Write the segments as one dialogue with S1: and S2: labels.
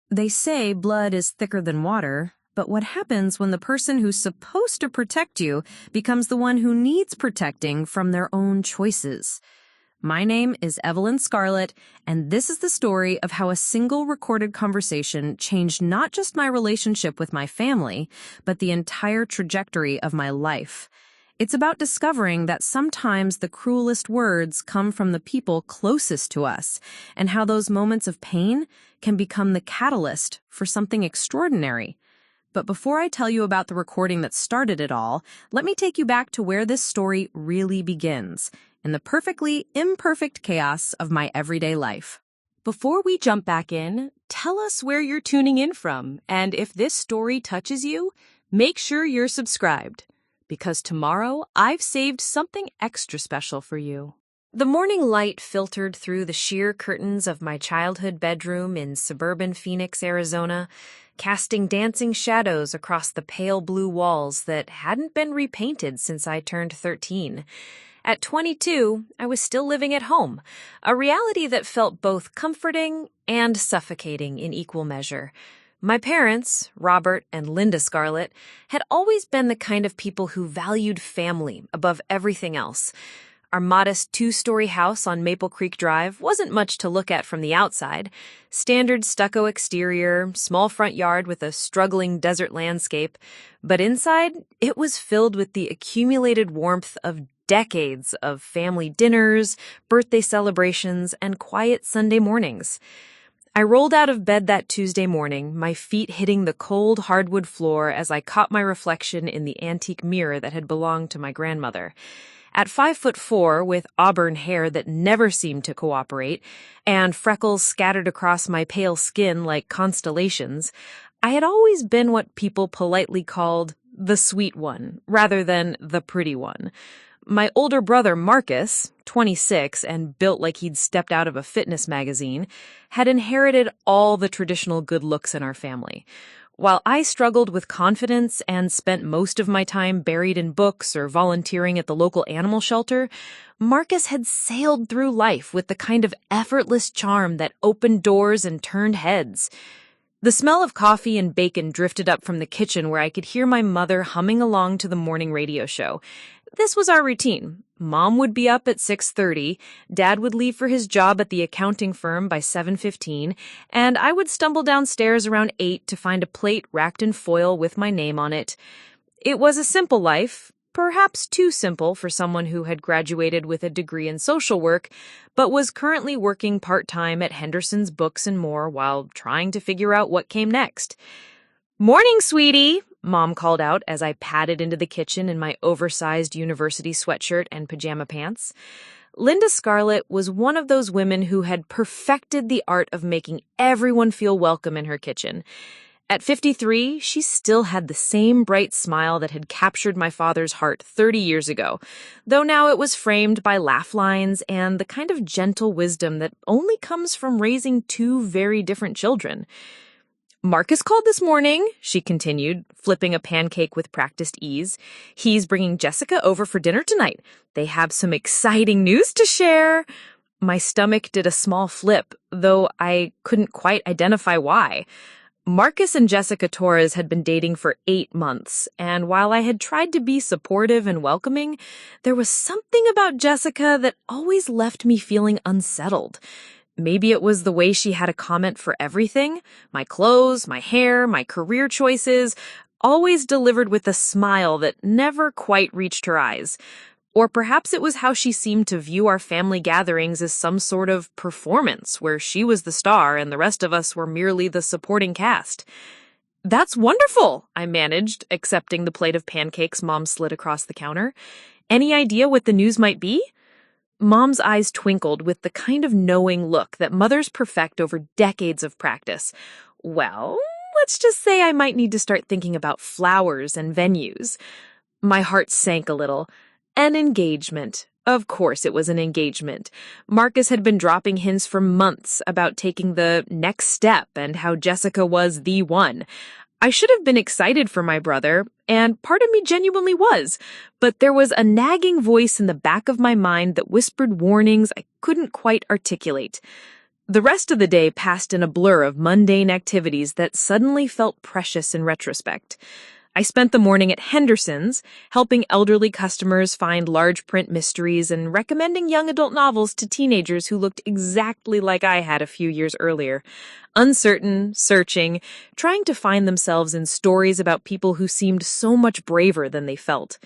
S1: They say blood is thicker than water, but what happens when the person who's supposed to protect you becomes the one who needs protecting from their own choices? My name is Evelyn Scarlette, and this is the story of how a single recorded conversation changed not just my relationship with my family, but the entire trajectory of my life. It's about discovering that sometimes the cruelest words come from the people closest to us, and how those moments of pain can become the catalyst for something extraordinary. But before I tell you about the recording that started it all, let me take you back to where this story really begins, in the perfectly imperfect chaos of my everyday life.
S2: Before we jump back in, tell us where you're tuning in from, and if this story touches you, make sure you're subscribed, because tomorrow I've saved something extra special for you. The morning light filtered through the sheer curtains of my childhood bedroom in suburban Phoenix, Arizona, casting dancing shadows across the pale blue walls that hadn't been repainted since I turned 13. At 22, I was still living at home, a reality that felt both comforting and suffocating in equal measure. My parents, Robert and Linda Scarlette, had always been the kind of people who valued family above everything else. Our modest two-story house on Maple Creek Drive wasn't much to look at from the outside. Standard stucco exterior, small front yard with a struggling desert landscape. But inside, it was filled with the accumulated warmth of decades of family dinners, birthday celebrations, and quiet Sunday mornings. I rolled out of bed that Tuesday morning, my feet hitting the cold hardwood floor as I caught my reflection in the antique mirror that had belonged to my grandmother. At 5'4", with auburn hair that never seemed to cooperate, and freckles scattered across my pale skin like constellations, I had always been what people politely called the sweet one, rather than the pretty one. My older brother, Marcus, 26 and built like he'd stepped out of a fitness magazine, had inherited all the traditional good looks in our family. While I struggled with confidence and spent most of my time buried in books or volunteering at the local animal shelter, Marcus had sailed through life with the kind of effortless charm that opened doors and turned heads. The smell of coffee and bacon drifted up from the kitchen where I could hear my mother humming along to the morning radio show. This was our routine. Mom would be up at 6:30, Dad would leave for his job at the accounting firm by 7:15, and I would stumble downstairs around 8 to find a plate wrapped in foil with my name on it. It was a simple life, perhaps too simple for someone who had graduated with a degree in social work, but was currently working part-time at Henderson's Books and More while trying to figure out what came next. "Morning, sweetie," Mom called out as I padded into the kitchen in my oversized university sweatshirt and pajama pants. Linda Scarlette was one of those women who had perfected the art of making everyone feel welcome in her kitchen. At 53, she still had the same bright smile that had captured my father's heart 30 years ago, though now it was framed by laugh lines and the kind of gentle wisdom that only comes from raising two very different children. "Marcus called this morning," she continued, flipping a pancake with practiced ease. "He's bringing Jessica over for dinner tonight. They have some exciting news to share." My stomach did a small flip, though I couldn't quite identify why. Marcus and Jessica Torres had been dating for 8 months, and while I had tried to be supportive and welcoming, there was something about Jessica that always left me feeling unsettled. Maybe it was the way she had a comment for everything, my clothes, my hair, my career choices, always delivered with a smile that never quite reached her eyes. Or perhaps it was how she seemed to view our family gatherings as some sort of performance where she was the star and the rest of us were merely the supporting cast. "That's wonderful," I managed, accepting the plate of pancakes Mom slid across the counter. "Any idea what the news might be?" Mom's eyes twinkled with the kind of knowing look that mothers perfect over decades of practice. "Well, let's just say I might need to start thinking about flowers and venues." My heart sank a little. An engagement. Of course it was an engagement. Marcus had been dropping hints for months about taking the next step and how Jessica was the one. I should have been excited for my brother, and part of me genuinely was, but there was a nagging voice in the back of my mind that whispered warnings I couldn't quite articulate. The rest of the day passed in a blur of mundane activities that suddenly felt precious in retrospect. I spent the morning at Henderson's, helping elderly customers find large print mysteries and recommending young adult novels to teenagers who looked exactly like I had a few years earlier. Uncertain, searching, trying to find themselves in stories about people who seemed so much braver than they felt.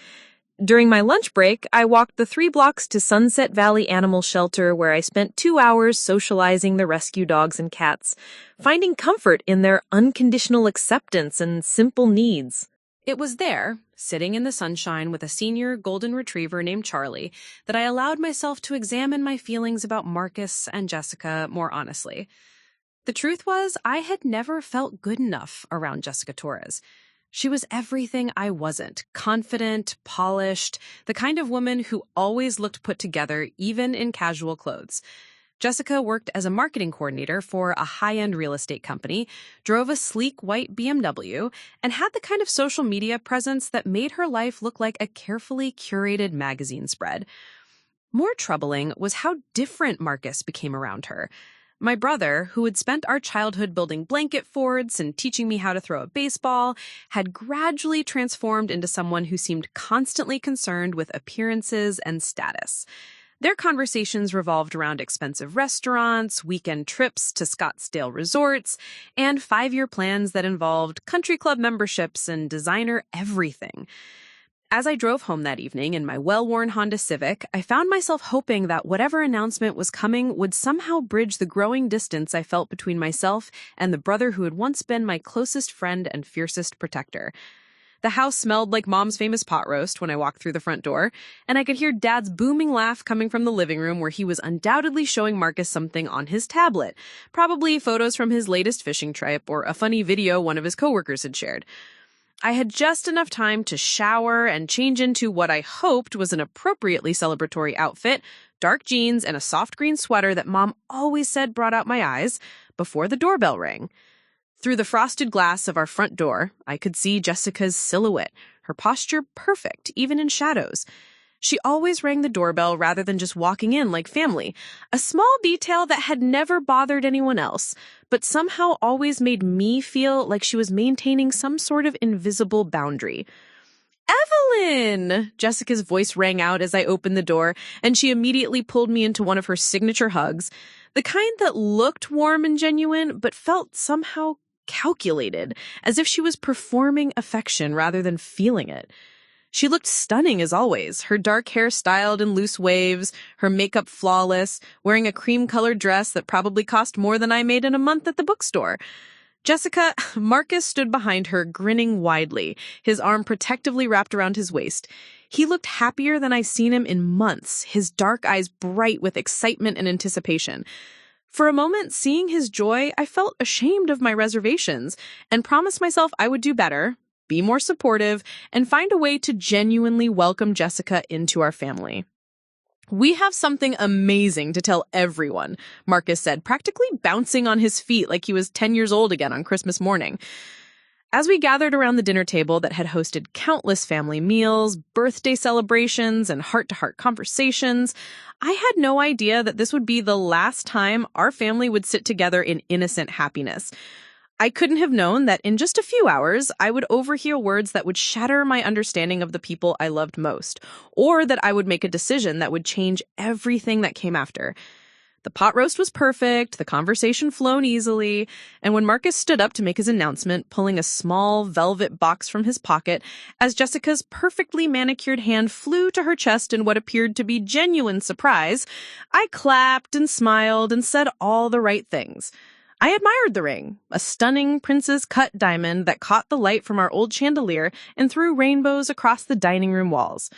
S2: During my lunch break, I walked the 3 blocks to Sunset Valley Animal Shelter, where I spent 2 hours socializing the rescue dogs and cats, finding comfort in their unconditional acceptance and simple needs. It was there, sitting in the sunshine with a senior golden retriever named Charlie, that I allowed myself to examine my feelings about Marcus and Jessica more honestly. The truth was, I had never felt good enough around Jessica Torres. She was everything I wasn't, confident, polished, the kind of woman who always looked put together, even in casual clothes. Jessica worked as a marketing coordinator for a high-end real estate company, drove a sleek white BMW, and had the kind of social media presence that made her life look like a carefully curated magazine spread. More troubling was how different Marcus became around her. My brother, who had spent our childhood building blanket forts and teaching me how to throw a baseball, had gradually transformed into someone who seemed constantly concerned with appearances and status. Their conversations revolved around expensive restaurants, weekend trips to Scottsdale resorts, and 5-year plans that involved country club memberships and designer everything. As I drove home that evening in my well-worn Honda Civic, I found myself hoping that whatever announcement was coming would somehow bridge the growing distance I felt between myself and the brother who had once been my closest friend and fiercest protector. The house smelled like Mom's famous pot roast when I walked through the front door, and I could hear Dad's booming laugh coming from the living room where he was undoubtedly showing Marcus something on his tablet, probably photos from his latest fishing trip or a funny video one of his coworkers had shared. I had just enough time to shower and change into what I hoped was an appropriately celebratory outfit, dark jeans and a soft green sweater that Mom always said brought out my eyes, before the doorbell rang. Through the frosted glass of our front door, I could see Jessica's silhouette, her posture perfect, even in shadows. She always rang the doorbell rather than just walking in like family, a small detail that had never bothered anyone else, but somehow always made me feel like she was maintaining some sort of invisible boundary. "Evelyn!" Jessica's voice rang out as I opened the door, and she immediately pulled me into one of her signature hugs, the kind that looked warm and genuine, but felt somehow calculated, as if she was performing affection rather than feeling it. She looked stunning as always, her dark hair styled in loose waves, her makeup flawless, wearing a cream-colored dress that probably cost more than I made in a month at the bookstore. Marcus stood behind her, grinning widely, his arm protectively wrapped around his waist. He looked happier than I'd seen him in months, his dark eyes bright with excitement and anticipation. For a moment, seeing his joy, I felt ashamed of my reservations and promised myself I would do better, be more supportive, and find a way to genuinely welcome Jessica into our family. "We have something amazing to tell everyone," Marcus said, practically bouncing on his feet like he was 10 years old again on Christmas morning. As we gathered around the dinner table that had hosted countless family meals, birthday celebrations, and heart-to-heart conversations, I had no idea that this would be the last time our family would sit together in innocent happiness. I couldn't have known that in just a few hours, I would overhear words that would shatter my understanding of the people I loved most, or that I would make a decision that would change everything that came after. The pot roast was perfect, the conversation flowed easily, and when Marcus stood up to make his announcement, pulling a small velvet box from his pocket, as Jessica's perfectly manicured hand flew to her chest in what appeared to be genuine surprise, I clapped and smiled and said all the right things. I admired the ring, a stunning princess-cut diamond that caught the light from our old chandelier and threw rainbows across the dining room walls.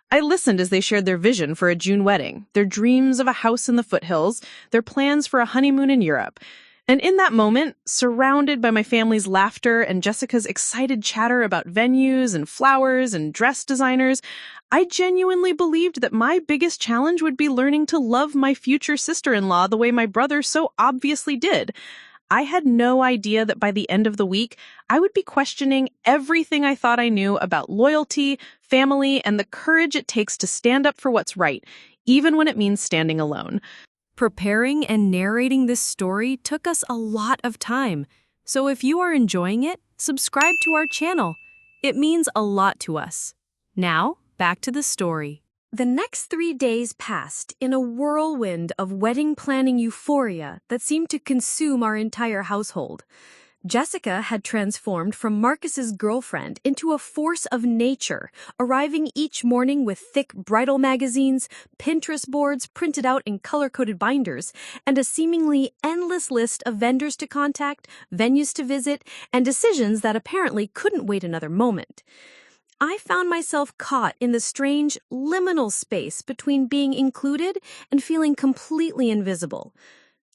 S2: I listened as they shared their vision for a June wedding, their dreams of a house in the foothills, their plans for a honeymoon in Europe. And in that moment, surrounded by my family's laughter and Jessica's excited chatter about venues and flowers and dress designers, I genuinely believed that my biggest challenge would be learning to love my future sister-in-law the way my brother so obviously did. I had no idea that by the end of the week, I would be questioning everything I thought I knew about loyalty, family, and the courage it takes to stand up for what's right, even when it means standing alone. Preparing and narrating this story took us a lot of time, so if you are enjoying it, subscribe to our channel. It means a lot to us. Now, back to the story. The next 3 days passed in a whirlwind of wedding planning euphoria that seemed to consume our entire household. Jessica had transformed from Marcus's girlfriend into a force of nature, arriving each morning with thick bridal magazines, Pinterest boards printed out in color-coded binders, and a seemingly endless list of vendors to contact, venues to visit, and decisions that apparently couldn't wait another moment. I found myself caught in the strange liminal space between being included and feeling completely invisible.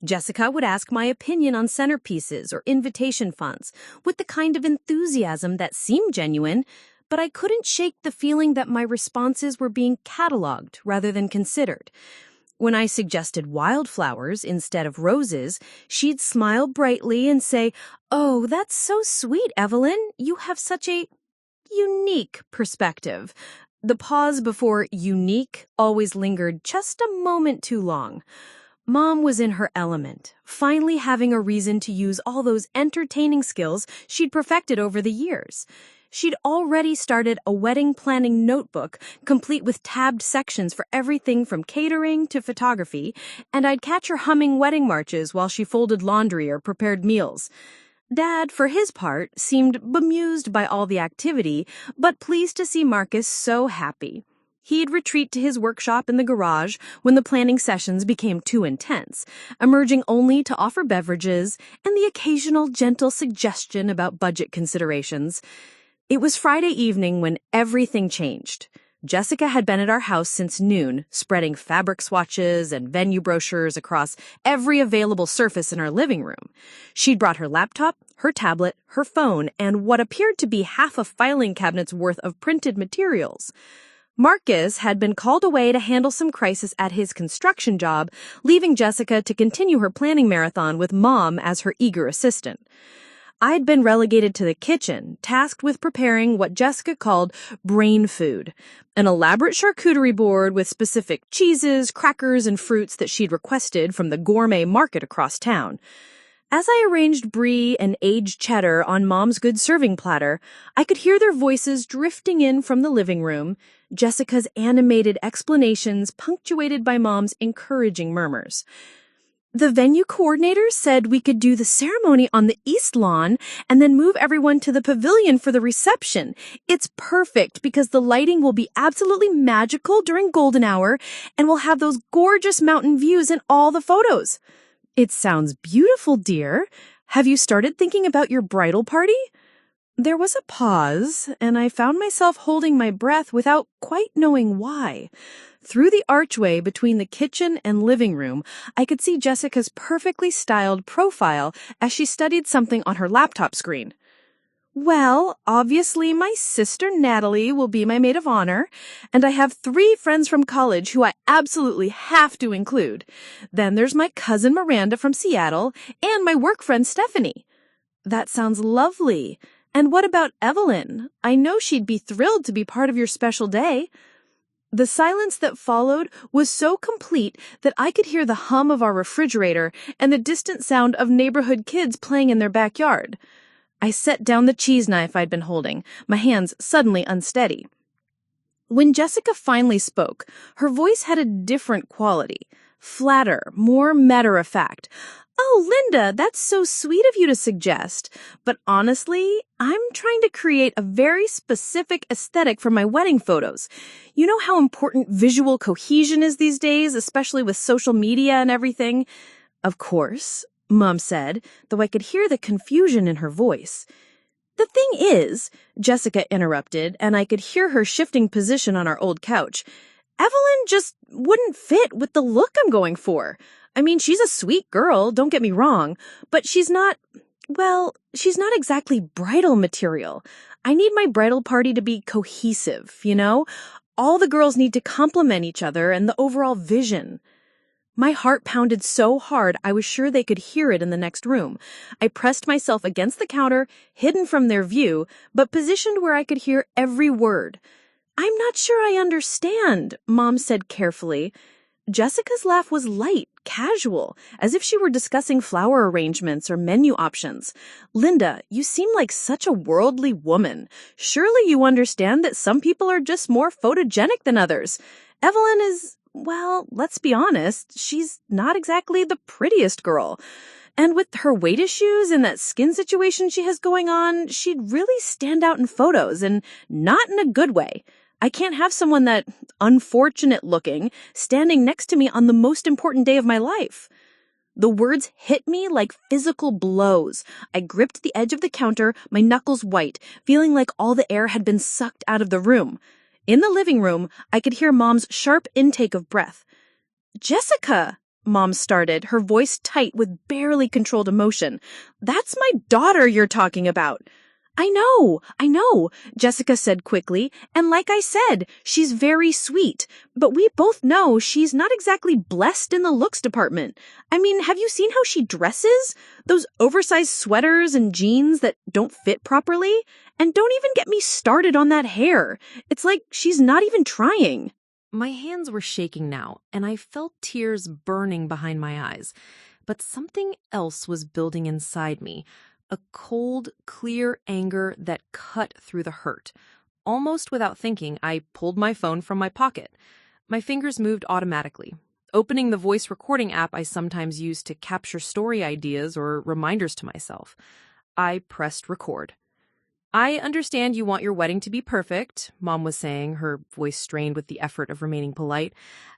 S2: Jessica would ask my opinion on centerpieces or invitation funds with the kind of enthusiasm that seemed genuine, but I couldn't shake the feeling that my responses were being cataloged rather than considered. When I suggested wildflowers instead of roses, she'd smile brightly and say, "Oh, that's so sweet, Evelyn. You have such a unique perspective." The pause before unique always lingered just a moment too long. Mom was in her element, finally having a reason to use all those entertaining skills she'd perfected over the years. She'd already started a wedding planning notebook, complete with tabbed sections for everything from catering to photography, and I'd catch her humming wedding marches while she folded laundry or prepared meals. Dad, for his part, seemed bemused by all the activity, but pleased to see Marcus so happy. He'd retreat to his workshop in the garage when the planning sessions became too intense, emerging only to offer beverages and the occasional gentle suggestion about budget considerations. It was Friday evening when everything changed. Jessica had been at our house since noon, spreading fabric swatches and venue brochures across every available surface in our living room. She'd brought her laptop, her tablet, her phone, and what appeared to be half a filing cabinet's worth of printed materials. Marcus had been called away to handle some crisis at his construction job, leaving Jessica to continue her planning marathon with Mom as her eager assistant. I'd been relegated to the kitchen, tasked with preparing what Jessica called brain food, an elaborate charcuterie board with specific cheeses, crackers, and fruits that she'd requested from the gourmet market across town. As I arranged brie and aged cheddar on Mom's good serving platter, I could hear their voices drifting in from the living room, Jessica's animated explanations punctuated by Mom's encouraging murmurs. "The venue coordinators said we could do the ceremony on the east lawn and then move everyone to the pavilion for the reception. It's perfect because the lighting will be absolutely magical during golden hour and we'll have those gorgeous mountain views in all the photos." "It sounds beautiful, dear. Have you started thinking about your bridal party?" There was a pause, and I found myself holding my breath without quite knowing why. Through the archway between the kitchen and living room, I could see Jessica's perfectly styled profile as she studied something on her laptop screen. "Well, obviously my sister Natalie will be my maid of honor, and I have 3 friends from college who I absolutely have to include. Then there's my cousin Miranda from Seattle and my work friend Stephanie." "That sounds lovely. And what about Evelyn? I know she'd be thrilled to be part of your special day." The silence that followed was so complete that I could hear the hum of our refrigerator and the distant sound of neighborhood kids playing in their backyard. I set down the cheese knife I'd been holding, my hands suddenly unsteady. When Jessica finally spoke, her voice had a different quality, flatter, more matter-of-fact. "Oh, Linda, that's so sweet of you to suggest. But honestly, I'm trying to create a very specific aesthetic for my wedding photos. You know how important visual cohesion is these days, especially with social media and everything?" "Of course," Mom said, though I could hear the confusion in her voice. "The thing is," Jessica interrupted, and I could hear her shifting position on our old couch, "Evelyn just wouldn't fit with the look I'm going for. I mean, she's a sweet girl, don't get me wrong, but she's not exactly bridal material. I need my bridal party to be cohesive, you know? All the girls need to complement each other and the overall vision." My heart pounded so hard I was sure they could hear it in the next room. I pressed myself against the counter, hidden from their view, but positioned where I could hear every word. "I'm not sure I understand," Mom said carefully. Jessica's laugh was light, casual, as if she were discussing flower arrangements or menu options. Linda, you seem like such a worldly woman. Surely you understand that some people are just more photogenic than others. Evelyn is, well, let's be honest, she's not exactly the prettiest girl. And with her weight issues and that skin situation she has going on, she'd really stand out in photos, and not in a good way. I can't have someone that unfortunate looking standing next to me on the most important day of my life. The words hit me like physical blows. I gripped the edge of the counter, my knuckles white, feeling like all the air had been sucked out of the room. In the living room, I could hear Mom's sharp intake of breath. "Jessica," Mom started, her voice tight with barely controlled emotion. "That's my daughter you're talking about." I know, Jessica said quickly, and like I said, she's very sweet, but we both know she's not exactly blessed in the looks department. I mean, have you seen how she dresses? Those oversized sweaters and jeans that don't fit properly? And don't even get me started on that hair. It's like she's not even trying.
S1: My hands were shaking now, and I felt tears burning behind my eyes. But something else was building inside me. A cold, clear anger that cut through the hurt. Almost without thinking, I pulled my phone from my pocket. My fingers moved automatically, opening the voice recording app I sometimes use to capture story ideas or reminders to myself. I pressed record. "I understand you want your wedding to be perfect," Mom was saying, her voice strained with the effort of remaining polite.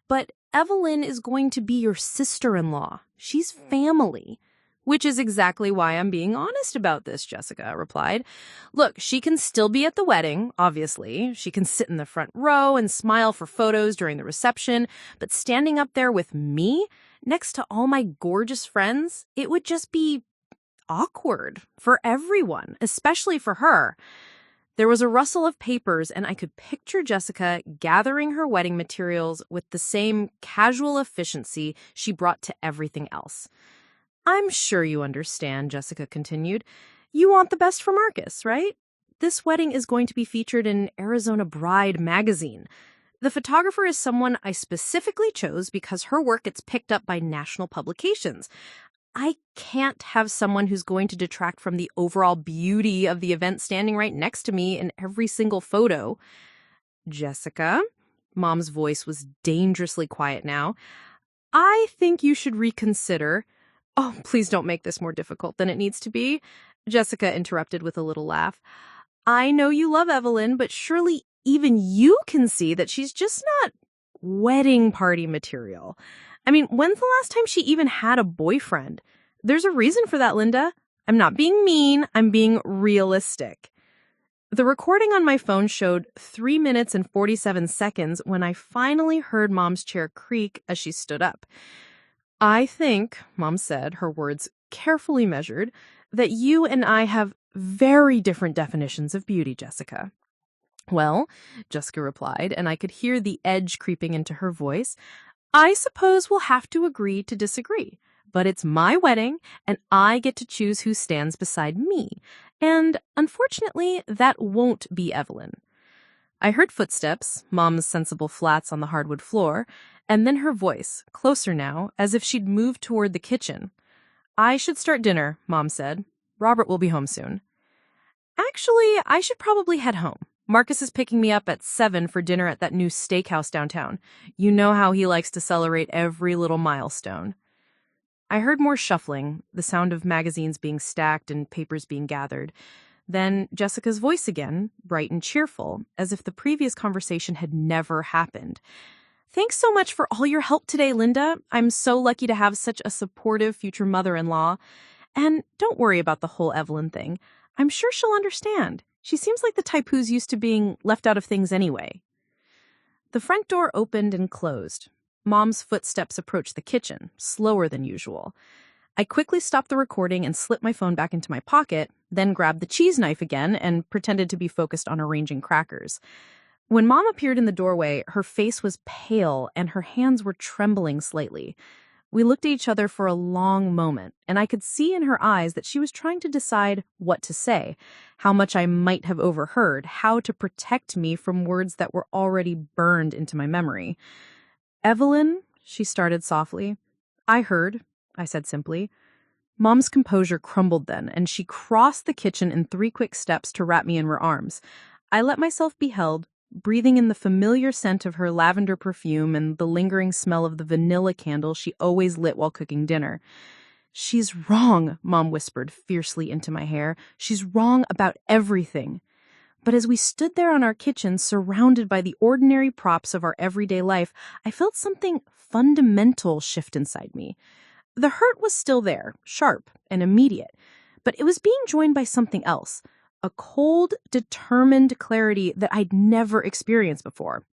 S1: "But Evelyn is going to be your sister-in-law. She's family." "Which is exactly why I'm being honest about this," Jessica replied. "Look, she can still be at the wedding, obviously. She can sit in the front row and smile for photos during the reception, but standing up there with me, next to all my gorgeous friends, it would just be awkward for everyone, especially for her." There was a rustle of papers, and I could picture Jessica gathering her wedding materials with the same casual efficiency she brought to everything else. "I'm sure you understand," Jessica continued. "You want the best for Marcus, right? This wedding is going to be featured in Arizona Bride magazine. The photographer is someone I specifically chose because her work gets picked up by national publications. I can't have someone who's going to detract from the overall beauty of the event standing right next to me in every single photo." "Jessica," Mom's voice was dangerously quiet now, "I think you should reconsider." "Oh, please don't make this more difficult than it needs to be," Jessica interrupted with a little laugh. "I know you love Evelyn, but surely even you can see that she's just not wedding party material. I mean, when's the last time she even had a boyfriend? There's a reason for that, Linda. I'm not being mean, I'm being realistic." The recording on my phone showed 3 minutes and 47 seconds when I finally heard Mom's chair creak as she stood up. "I think," Mom said, her words carefully measured, "that you and I have very different definitions of beauty, Jessica." "Well," Jessica replied, and I could hear the edge creeping into her voice, "I suppose we'll have to agree to disagree. But it's my wedding, and I get to choose who stands beside me. And unfortunately, that won't be Evelyn." I heard footsteps, Mom's sensible flats on the hardwood floor, and then her voice, closer now, as if she'd moved toward the kitchen. "I should start dinner," Mom said. "Robert will be home soon." "Actually, I should probably head home. Marcus is picking me up at 7 for dinner at that new steakhouse downtown. You know how he likes to celebrate every little milestone." I heard more shuffling, the sound of magazines being stacked and papers being gathered. Then Jessica's voice again, bright and cheerful, as if the previous conversation had never happened. "Thanks so much for all your help today, Linda. I'm so lucky to have such a supportive future mother-in-law. And don't worry about the whole Evelyn thing. I'm sure she'll understand. She seems like the type who's used to being left out of things anyway." The front door opened and closed. Mom's footsteps approached the kitchen, slower than usual. I quickly stopped the recording and slipped my phone back into my pocket, then grabbed the cheese knife again and pretended to be focused on arranging crackers. When Mom appeared in the doorway, her face was pale and her hands were trembling slightly. We looked at each other for a long moment, and I could see in her eyes that she was trying to decide what to say, how much I might have overheard, how to protect me from words that were already burned into my memory. "Evelyn,"
S2: she started softly. I heard, I said simply. Mom's composure crumbled then, and she crossed the kitchen in 3 quick steps to wrap me in her arms. I let myself be held, breathing in the familiar scent of her lavender perfume and the lingering smell of the vanilla candle she always lit while cooking dinner. "She's wrong," Mom whispered fiercely into my hair. "She's wrong about everything." But as we stood there on our kitchen, surrounded by the ordinary props of our everyday life, I felt something fundamental shift inside me. The hurt was still there, sharp and immediate, but it was being joined by something else, a cold, determined clarity that I'd never experienced before.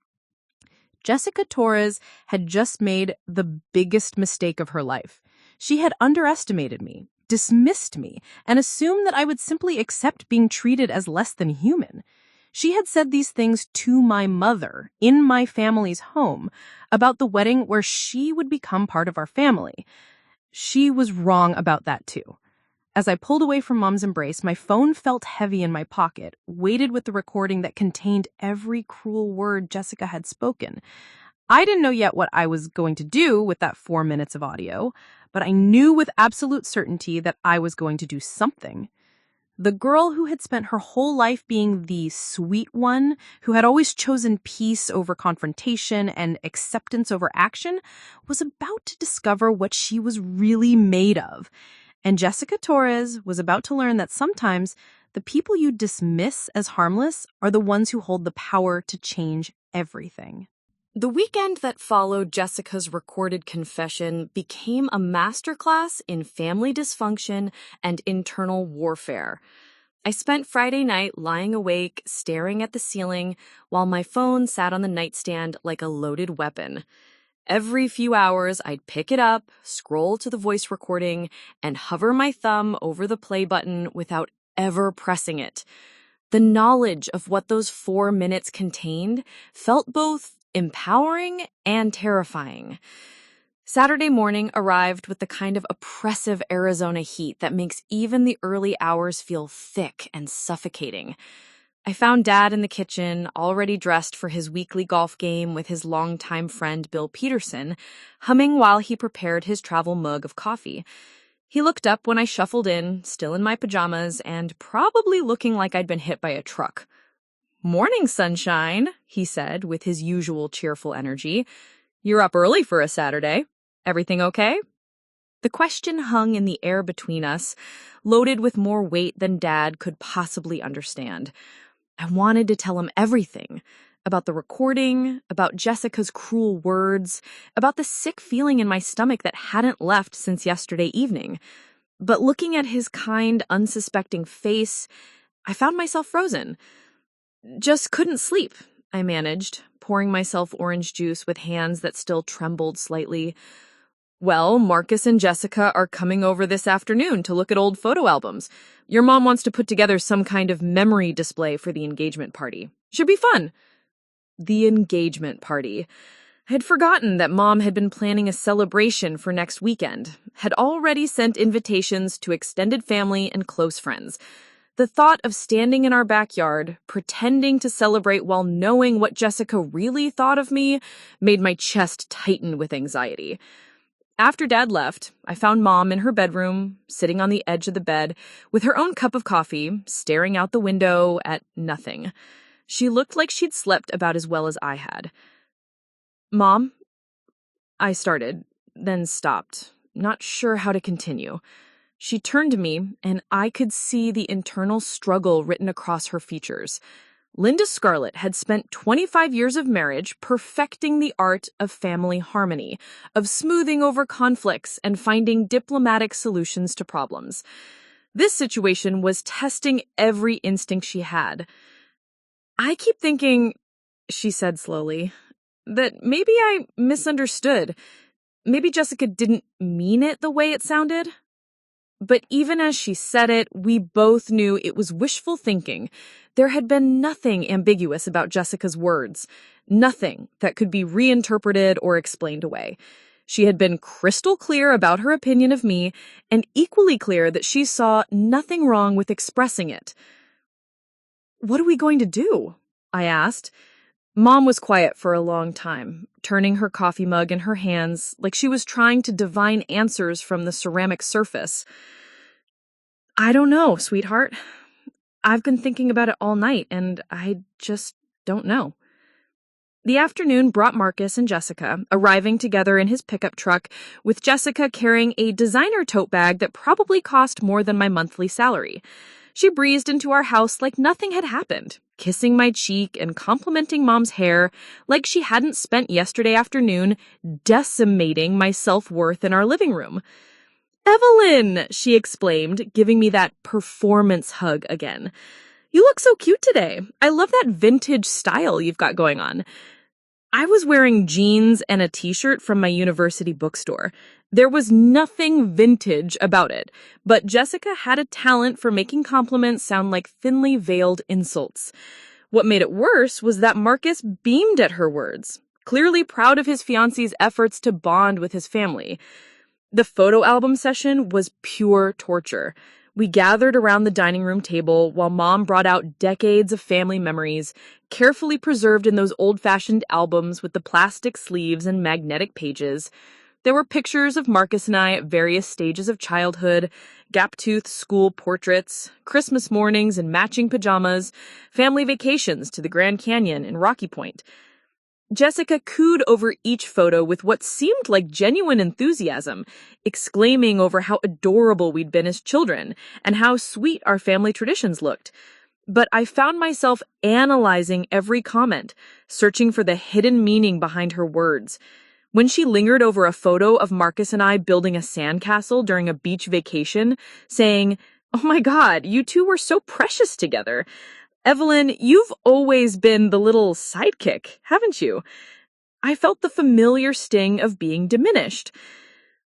S2: Jessica Torres had just made the biggest mistake of her life. She had underestimated me, dismissed me, and assumed that I would simply accept being treated as less than human. She had said these things to my mother, in my family's home, about the wedding where she would become part of our family. She was wrong about that too. As I pulled away from Mom's embrace, my phone felt heavy in my pocket, weighted with the recording that contained every cruel word Jessica had spoken. I didn't know yet what I was going to do with that 4 minutes of audio, but I knew with absolute certainty that I was going to do something. The girl who had spent her whole life being the sweet one, who had always chosen peace over confrontation and acceptance over action, was about to discover what she was really made of. And Jessica Torres was about to learn that sometimes the people you dismiss as harmless are the ones who hold the power to change everything.
S3: The weekend that followed Jessica's recorded confession became a masterclass in family dysfunction and internal warfare. I spent Friday night lying awake, staring at the ceiling, while my phone sat on the nightstand like a loaded weapon. Every few hours, I'd pick it up, scroll to the voice recording, and hover my thumb over the play button without ever pressing it. The knowledge of what those 4 minutes contained felt both empowering and terrifying. Saturday morning arrived with the kind of oppressive Arizona heat that makes even the early hours feel thick and suffocating. I found Dad in the kitchen, already dressed for his weekly golf game with his longtime friend Bill Peterson, humming while he prepared his travel mug of coffee. He looked up when I shuffled in, still in my pajamas, and probably looking like I'd been hit by a truck. "Morning, sunshine," he said with his usual cheerful energy. "You're up early for a Saturday. Everything okay?" The question hung in the air between us, loaded with more weight than Dad could possibly understand. I wanted to tell him everything. About the recording, about Jessica's cruel words, about the sick feeling in my stomach that hadn't left since yesterday evening. But looking at his kind, unsuspecting face, I found myself frozen. "Just couldn't sleep," I managed, pouring myself orange juice with hands that still trembled slightly. "Well, Marcus and Jessica are coming over this afternoon to look at old photo albums. Your mom wants to put together some kind of memory display for the engagement party. Should be fun." The engagement party. I had forgotten that Mom had been planning a celebration for next weekend, had already sent invitations to extended family and close friends. The thought of standing in our backyard, pretending to celebrate while knowing what Jessica really thought of me, made my chest tighten with anxiety. After Dad left, I found Mom in her bedroom, sitting on the edge of the bed, with her own cup of coffee, staring out the window at nothing. She looked like she'd slept about as well as I had. "Mom?" I started, then stopped, not sure how to continue. She turned to me, and I could see the internal struggle written across her features. Linda Scarlette had spent 25 years of marriage perfecting the art of family harmony, of smoothing over conflicts and finding diplomatic solutions to problems. This situation was testing every instinct she had. "I keep thinking," she said slowly, "that maybe I misunderstood. Maybe Jessica didn't mean it the way it sounded." But even as she said it, we both knew it was wishful thinking. There had been nothing ambiguous about Jessica's words, nothing that could be reinterpreted or explained away. She had been crystal clear about her opinion of me, and equally clear that she saw nothing wrong with expressing it. "What are we going to do?" I asked. Mom was quiet for a long time, turning her coffee mug in her hands like she was trying to divine answers from the ceramic surface. I don't know, sweetheart. I've been thinking about it all night, and I just don't know. The afternoon brought Marcus and Jessica, arriving together in his pickup truck, with Jessica carrying a designer tote bag that probably cost more than my monthly salary. She breezed into our house like nothing had happened, kissing my cheek and complimenting Mom's hair like she hadn't spent yesterday afternoon decimating my self-worth in our living room. "Evelyn," she exclaimed, giving me that performance hug again. "You look so cute today. I love that vintage style you've got going on." I was wearing jeans and a t-shirt from my university bookstore. There was nothing vintage about it, but Jessica had a talent for making compliments sound like thinly veiled insults. What made it worse was that Marcus beamed at her words, clearly proud of his fiancé's efforts to bond with his family. The photo album session was pure torture. We gathered around the dining room table while Mom brought out decades of family memories, carefully preserved in those old-fashioned albums with the plastic sleeves and magnetic pages. There were pictures of Marcus and I at various stages of childhood, gap-toothed school portraits, Christmas mornings in matching pajamas, family vacations to the Grand Canyon and Rocky Point. Jessica cooed over each photo with what seemed like genuine enthusiasm, exclaiming over how adorable we'd been as children and how sweet our family traditions looked. But I found myself analyzing every comment, searching for the hidden meaning behind her words. When she lingered over a photo of Marcus and I building a sandcastle during a beach vacation, saying, "Oh my God, you two were so precious together. Evelyn, you've always been the little sidekick, haven't you?" I felt the familiar sting of being diminished.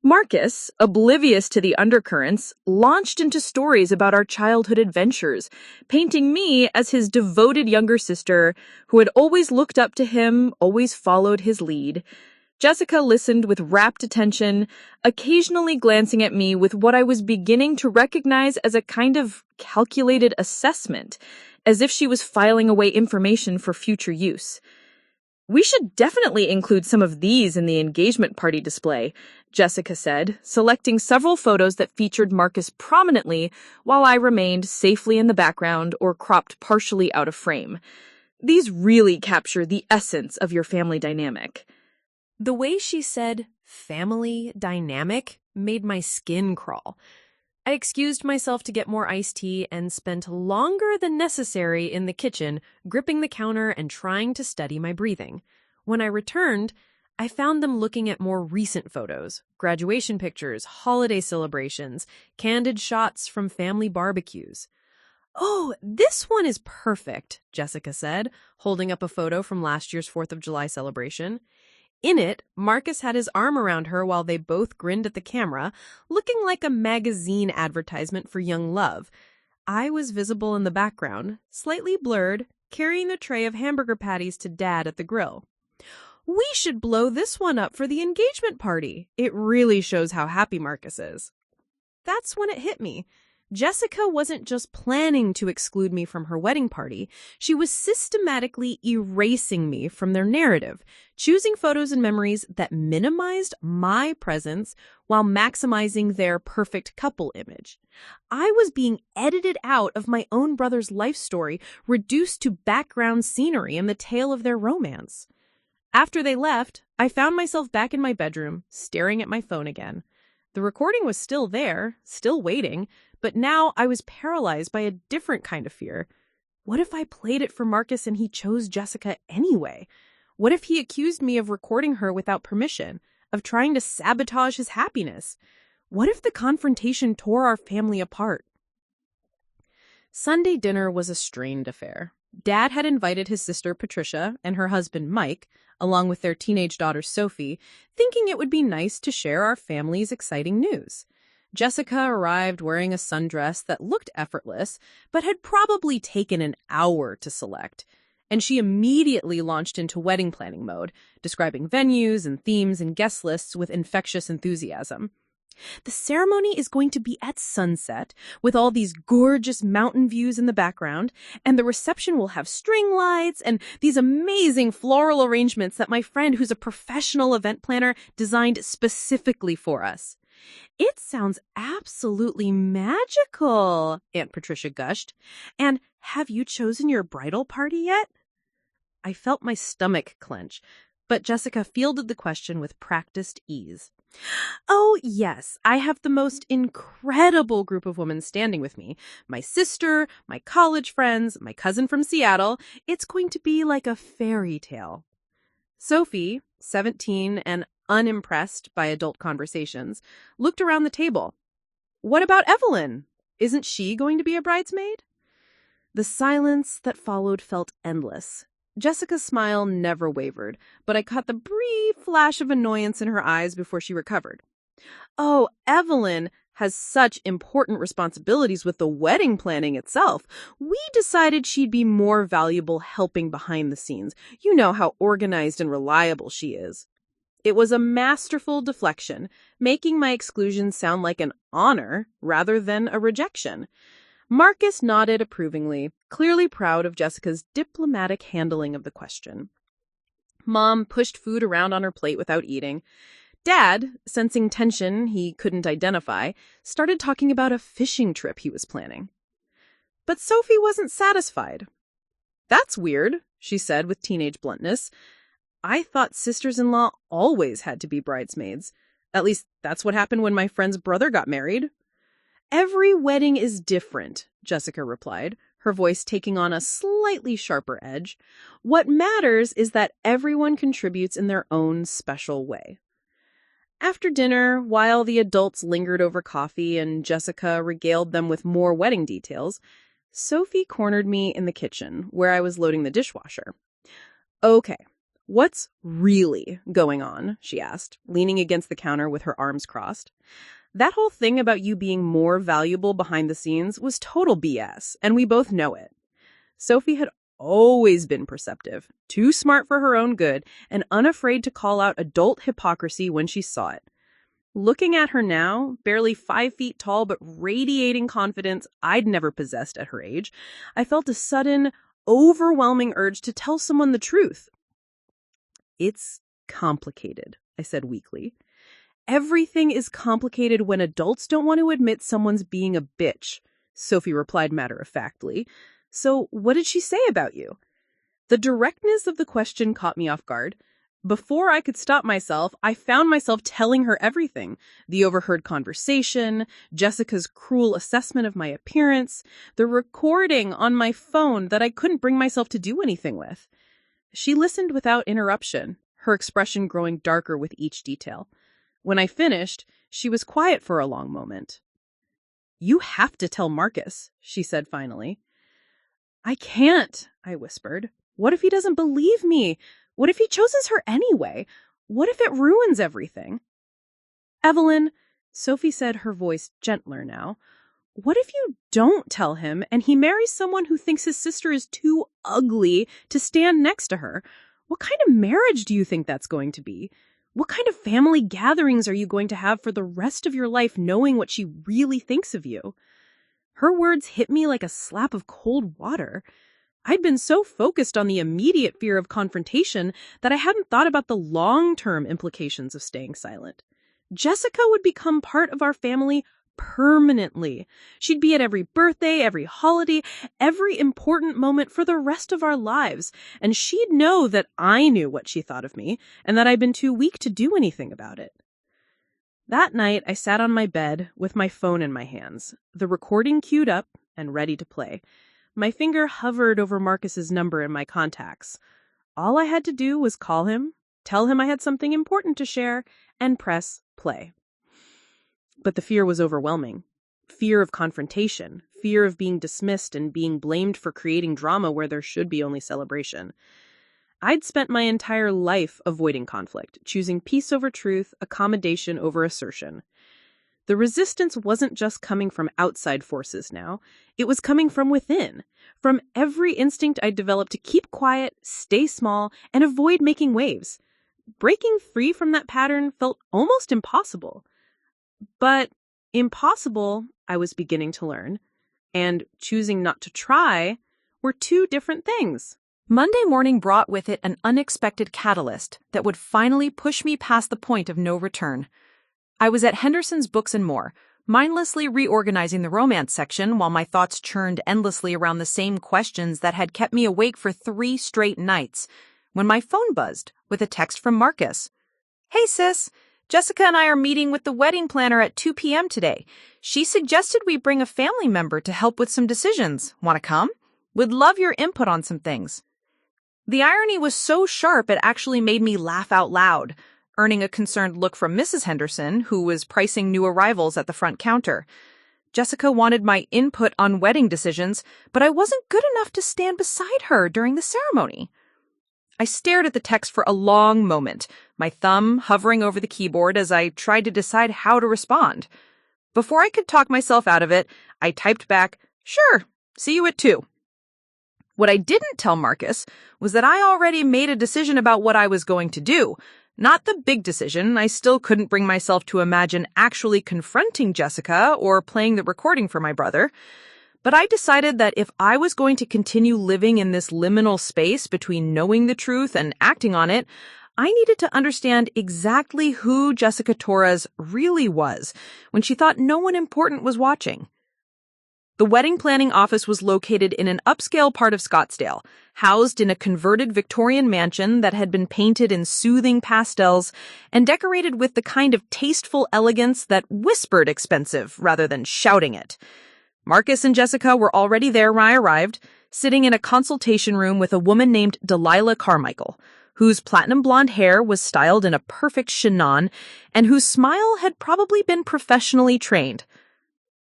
S3: Marcus, oblivious to the undercurrents, launched into stories about our childhood adventures, painting me as his devoted younger sister who had always looked up to him, always followed his lead. Jessica listened with rapt attention, occasionally glancing at me with what I was beginning to recognize as a kind of calculated assessment, as if she was filing away information for future use. "We should definitely include some of these in the engagement party display," Jessica said, selecting several photos that featured Marcus prominently while I remained safely in the background or cropped partially out of frame. "These really capture the essence of your family dynamic."
S1: The way she said family dynamic made my skin crawl. I excused myself to get more iced tea and spent longer than necessary in the kitchen, gripping the counter and trying to steady my breathing. When I returned, I found them looking at more recent photos, graduation pictures, holiday celebrations, candid shots from family barbecues. "Oh, this one is perfect," Jessica said, holding up a photo from last year's 4th of July celebration. In it, Marcus had his arm around her while they both grinned at the camera, looking like a magazine advertisement for young love. I was visible in the background, slightly blurred, carrying the tray of hamburger patties to Dad at the grill. "We should blow this one up for the engagement party. It really shows how happy Marcus is." That's when it hit me. Jessica wasn't just planning to exclude me from her wedding party, she was systematically erasing me from their narrative, choosing photos and memories that minimized my presence while maximizing their perfect couple image. I was being edited out of my own brother's life story, reduced to background scenery and the tale of their romance. After they left, I found myself back in my bedroom, staring at my phone again. The recording was still there, still waiting, but now I was paralyzed by a different kind of fear. What if I played it for Marcus and he chose Jessica anyway? What if he accused me of recording her without permission, of trying to sabotage his happiness? What if the confrontation tore our family apart? Sunday dinner was a strained affair. Dad had invited his sister Patricia and her husband Mike, along with their teenage daughter Sophie, thinking it would be nice to share our family's exciting news. Jessica arrived wearing a sundress that looked effortless, but had probably taken an hour to select, and she immediately launched into wedding planning mode, describing venues and themes and guest lists with infectious enthusiasm.
S4: The ceremony is going to be at sunset, with all these gorgeous mountain views in the background, and the reception will have string lights and these amazing floral arrangements that my friend, who's a professional event planner, designed specifically for us. It sounds absolutely magical, Aunt Patricia gushed. And have you chosen your bridal party yet? I felt my stomach clench, but Jessica fielded the question with practiced ease. Oh, yes, I have the most incredible group of women standing with me. My sister, my college friends, my cousin from Seattle. It's going to be like a fairy tale. Sophie, 17 and unimpressed by adult conversations, looked around the table. What about Evelyn? Isn't she going to be a bridesmaid? The silence that followed felt endless. Jessica's smile never wavered, but I caught the brief flash of annoyance in her eyes before she recovered. Oh, Evelyn has such important responsibilities with the wedding planning itself. We decided she'd be more valuable helping behind the scenes. You know how organized and reliable she is. It was a masterful deflection, making my exclusion sound like an honor rather than a rejection. Marcus nodded approvingly, clearly proud of Jessica's diplomatic handling of the question. Mom pushed food around on her plate without eating. Dad, sensing tension he couldn't identify, started talking about a fishing trip he was planning. But Sophie wasn't satisfied. That's weird, she said with teenage bluntness. I thought sisters-in-law always had to be bridesmaids. At least that's what happened when my friend's brother got married. Every wedding is different, Jessica replied, her voice taking on a slightly sharper edge. What matters is that everyone contributes in their own special way. After dinner, while the adults lingered over coffee and Jessica regaled them with more wedding details, Sophie cornered me in the kitchen, where I was loading the dishwasher. Okay, what's really going on? She asked, leaning against the counter with her arms crossed. That whole thing about you being more valuable behind the scenes was total BS, and we both know it. Sophie had always been perceptive, too smart for her own good, and unafraid to call out adult hypocrisy when she saw it. Looking at her now, barely 5 feet tall but radiating confidence I'd never possessed at her age, I felt a sudden, overwhelming urge to tell someone the truth. It's complicated, I said weakly. Everything is complicated when adults don't want to admit someone's being a bitch, Sophie replied matter-of-factly. So what did she say about you? The directness of the question caught me off guard. Before I could stop myself, I found myself telling her everything. The overheard conversation, Jessica's cruel assessment of my appearance, the recording on my phone that I couldn't bring myself to do anything with. She listened without interruption, her expression growing darker with each detail. When I finished, she was quiet for a long moment. You have to tell Marcus, she said finally. I can't, I whispered. What if he doesn't believe me? What if he chooses her anyway? What if it ruins everything? Evelyn, Sophie said, her voice gentler now, what if you don't tell him and he marries someone who thinks his sister is too ugly to stand next to her? What kind of marriage do you think that's going to be? What kind of family gatherings are you going to have for the rest of your life knowing what she really thinks of you? Her words hit me like a slap of cold water. I'd been so focused on the immediate fear of confrontation that I hadn't thought about the long-term implications of staying silent. Jessica would become part of our family permanently. She'd be at every birthday, every holiday, every important moment for the rest of our lives, and she'd know that I knew what she thought of me and that I'd been too weak to do anything about it. That night, I sat on my bed with my phone in my hands, the recording queued up and ready to play. My finger hovered over Marcus's number in my contacts. All I had to do was call him, tell him I had something important to share, and press play. But the fear was overwhelming. Fear of confrontation, fear of being dismissed and being blamed for creating drama where there should be only celebration. I'd spent my entire life avoiding conflict, choosing peace over truth, accommodation over assertion. The resistance wasn't just coming from outside forces now. It was coming from within, from every instinct I'd developed to keep quiet, stay small, and avoid making waves. Breaking free from that pattern felt almost impossible. But impossible, I was beginning to learn, and choosing not to try were two different things.
S2: Monday morning brought with it an unexpected catalyst that would finally push me past the point of no return. I was at Henderson's Books and More, mindlessly reorganizing the romance section while my thoughts churned endlessly around the same questions that had kept me awake for 3 straight nights, when my phone buzzed with a text from Marcus. "Hey sis, Jessica and I are meeting with the wedding planner at 2 p.m. today. She suggested we bring a family member to help with some decisions. Want to come? Would love your input on some things." The irony was so sharp it actually made me laugh out loud, earning a concerned look from Mrs. Henderson, who was pricing new arrivals at the front counter. Jessica wanted my input on wedding decisions, but I wasn't good enough to stand beside her during the ceremony. I stared at the text for a long moment, my thumb hovering over the keyboard as I tried to decide how to respond. Before I could talk myself out of it, I typed back, "Sure, see you at 2. What I didn't tell Marcus was that I already made a decision about what I was going to do. Not the big decision. I still couldn't bring myself to imagine actually confronting Jessica or playing the recording for my brother. But I decided that if I was going to continue living in this liminal space between knowing the truth and acting on it, I needed to understand exactly who Jessica Torres really was when she thought no one important was watching. The wedding planning office was located in an upscale part of Scottsdale, housed in a converted Victorian mansion that had been painted in soothing pastels and decorated with the kind of tasteful elegance that whispered expensive rather than shouting it. Marcus and Jessica were already there when I arrived, sitting in a consultation room with a woman named Delilah Carmichael, whose platinum blonde hair was styled in a perfect chignon and whose smile had probably been professionally trained.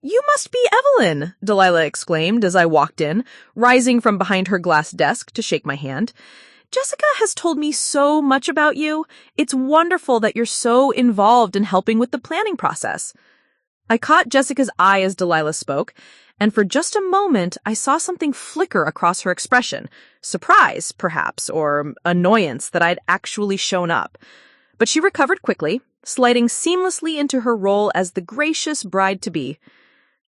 S2: "You must be Evelyn," Delilah exclaimed as I walked in, rising from behind her glass desk to shake my hand. "Jessica has told me so much about you. It's wonderful that you're so involved in helping with the planning process." I caught Jessica's eye as Delilah spoke, and for just a moment I saw something flicker across her expression, surprise, perhaps, or annoyance that I'd actually shown up. But she recovered quickly, sliding seamlessly into her role as the gracious bride-to-be.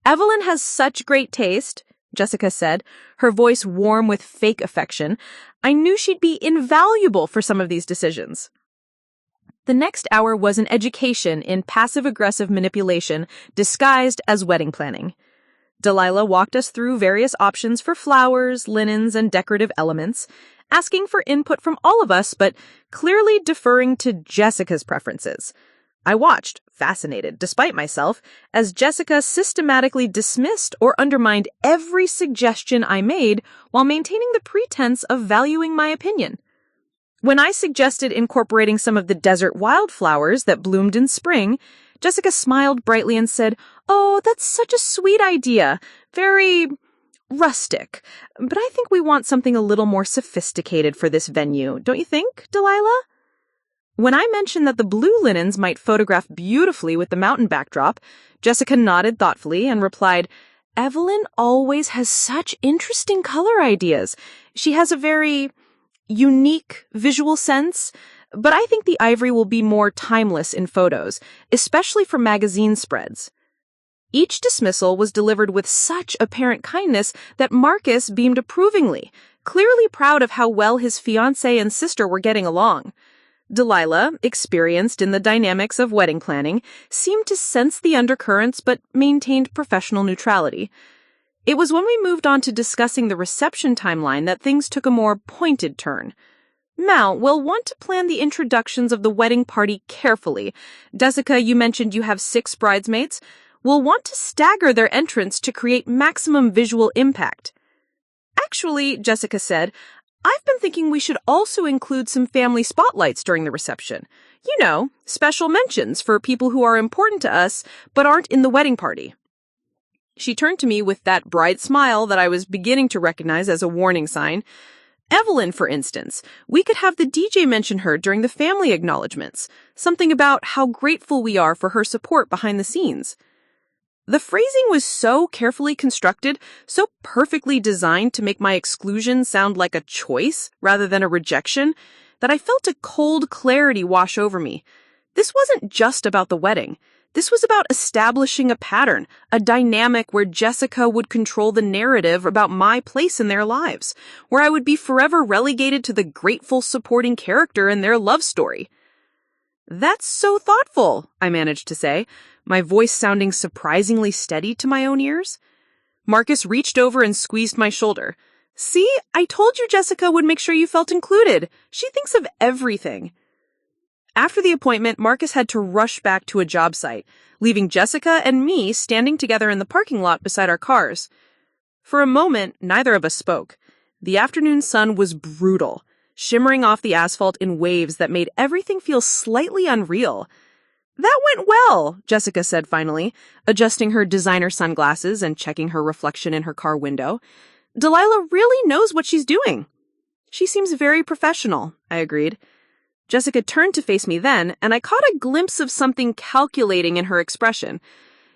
S2: "Evelyn has such great taste," Jessica said, her voice warm with fake affection. "I knew she'd be invaluable for some of these decisions." The next hour was an education in passive-aggressive manipulation disguised as wedding planning. Delilah walked us through various options for flowers, linens, and decorative elements, asking for input from all of us, but clearly deferring to Jessica's preferences. I watched, fascinated, despite myself, as Jessica systematically dismissed or undermined every suggestion I made while maintaining the pretense of valuing my opinion. When I suggested incorporating some of the desert wildflowers that bloomed in spring, Jessica smiled brightly and said, "Oh, that's such a sweet idea. Very rustic. But I think we want something a little more sophisticated for this venue, don't you think, Delilah?" When I mentioned that the blue linens might photograph beautifully with the mountain backdrop, Jessica nodded thoughtfully and replied, "Evelyn always has such interesting color ideas. She has a very unique visual sense, but I think the ivory will be more timeless in photos, especially for magazine spreads." Each dismissal was delivered with such apparent kindness that Marcus beamed approvingly, clearly proud of how well his fiancé and sister were getting along. Delilah, experienced in the dynamics of wedding planning, seemed to sense the undercurrents but maintained professional neutrality. It was when we moved on to discussing the reception timeline that things took a more pointed turn. "Mal, we'll want to plan the introductions of the wedding party carefully. Jessica, you mentioned you have 6 bridesmaids. We'll want to stagger their entrance to create maximum visual impact." "Actually," Jessica said, "I've been thinking we should also include some family spotlights during the reception. You know, special mentions for people who are important to us but aren't in the wedding party." She turned to me with that bright smile that I was beginning to recognize as a warning sign. "Evelyn, for instance, we could have the DJ mention her during the family acknowledgments, something about how grateful we are for her support behind the scenes." The phrasing was so carefully constructed, so perfectly designed to make my exclusion sound like a choice rather than a rejection, that I felt a cold clarity wash over me. This wasn't just about the wedding.
S4: This was about establishing a pattern, a dynamic where Jessica would control the narrative about my place in their lives, where I would be forever relegated to the grateful supporting character in their love story. "That's so thoughtful," I managed to say, my voice sounding surprisingly steady to my own ears. Marcus reached over and squeezed my shoulder. "See, I told you Jessica would make sure you felt included. She thinks of everything." After the appointment, Marcus had to rush back to a job site, leaving Jessica and me standing together in the parking lot beside our cars. For a moment, neither of us spoke. The afternoon sun was brutal, shimmering off the asphalt in waves that made everything feel slightly unreal. "That went well," Jessica said finally, adjusting her designer sunglasses and checking her reflection in her car window. "Delilah really knows what she's doing." "She seems very professional," I agreed. Jessica turned to face me then, and I caught a glimpse of something calculating in her expression.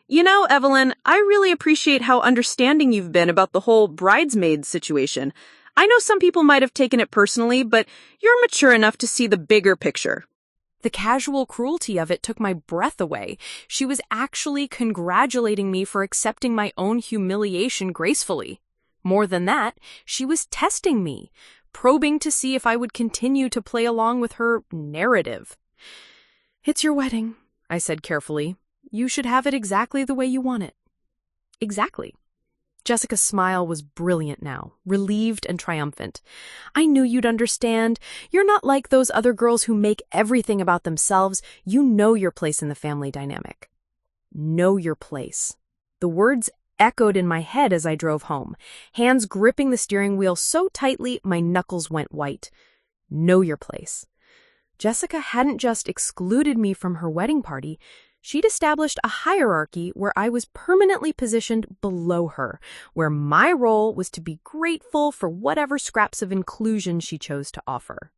S4: "You know, Evelyn, I really appreciate how understanding you've been about the whole bridesmaid situation. I know some people might have taken it personally, but you're mature enough to see the bigger picture."
S2: The casual cruelty of it took my breath away. She was actually congratulating me for accepting my own humiliation gracefully. More than that, she was testing me, probing to see if I would continue to play along with her narrative. "It's your wedding," I said carefully. "You should have it exactly the way you want it." "Exactly." Jessica's smile was brilliant now, relieved and triumphant. "I knew you'd understand. You're not like those other girls who make everything about themselves. You know your place in the family dynamic." Know your place. The words echoed in my head as I drove home, hands gripping the steering wheel so tightly my knuckles went white. Know your place. Jessica hadn't just excluded me from her wedding party, she'd established a hierarchy where I was permanently positioned below her, where my role was to be grateful for whatever scraps of inclusion she chose to offer.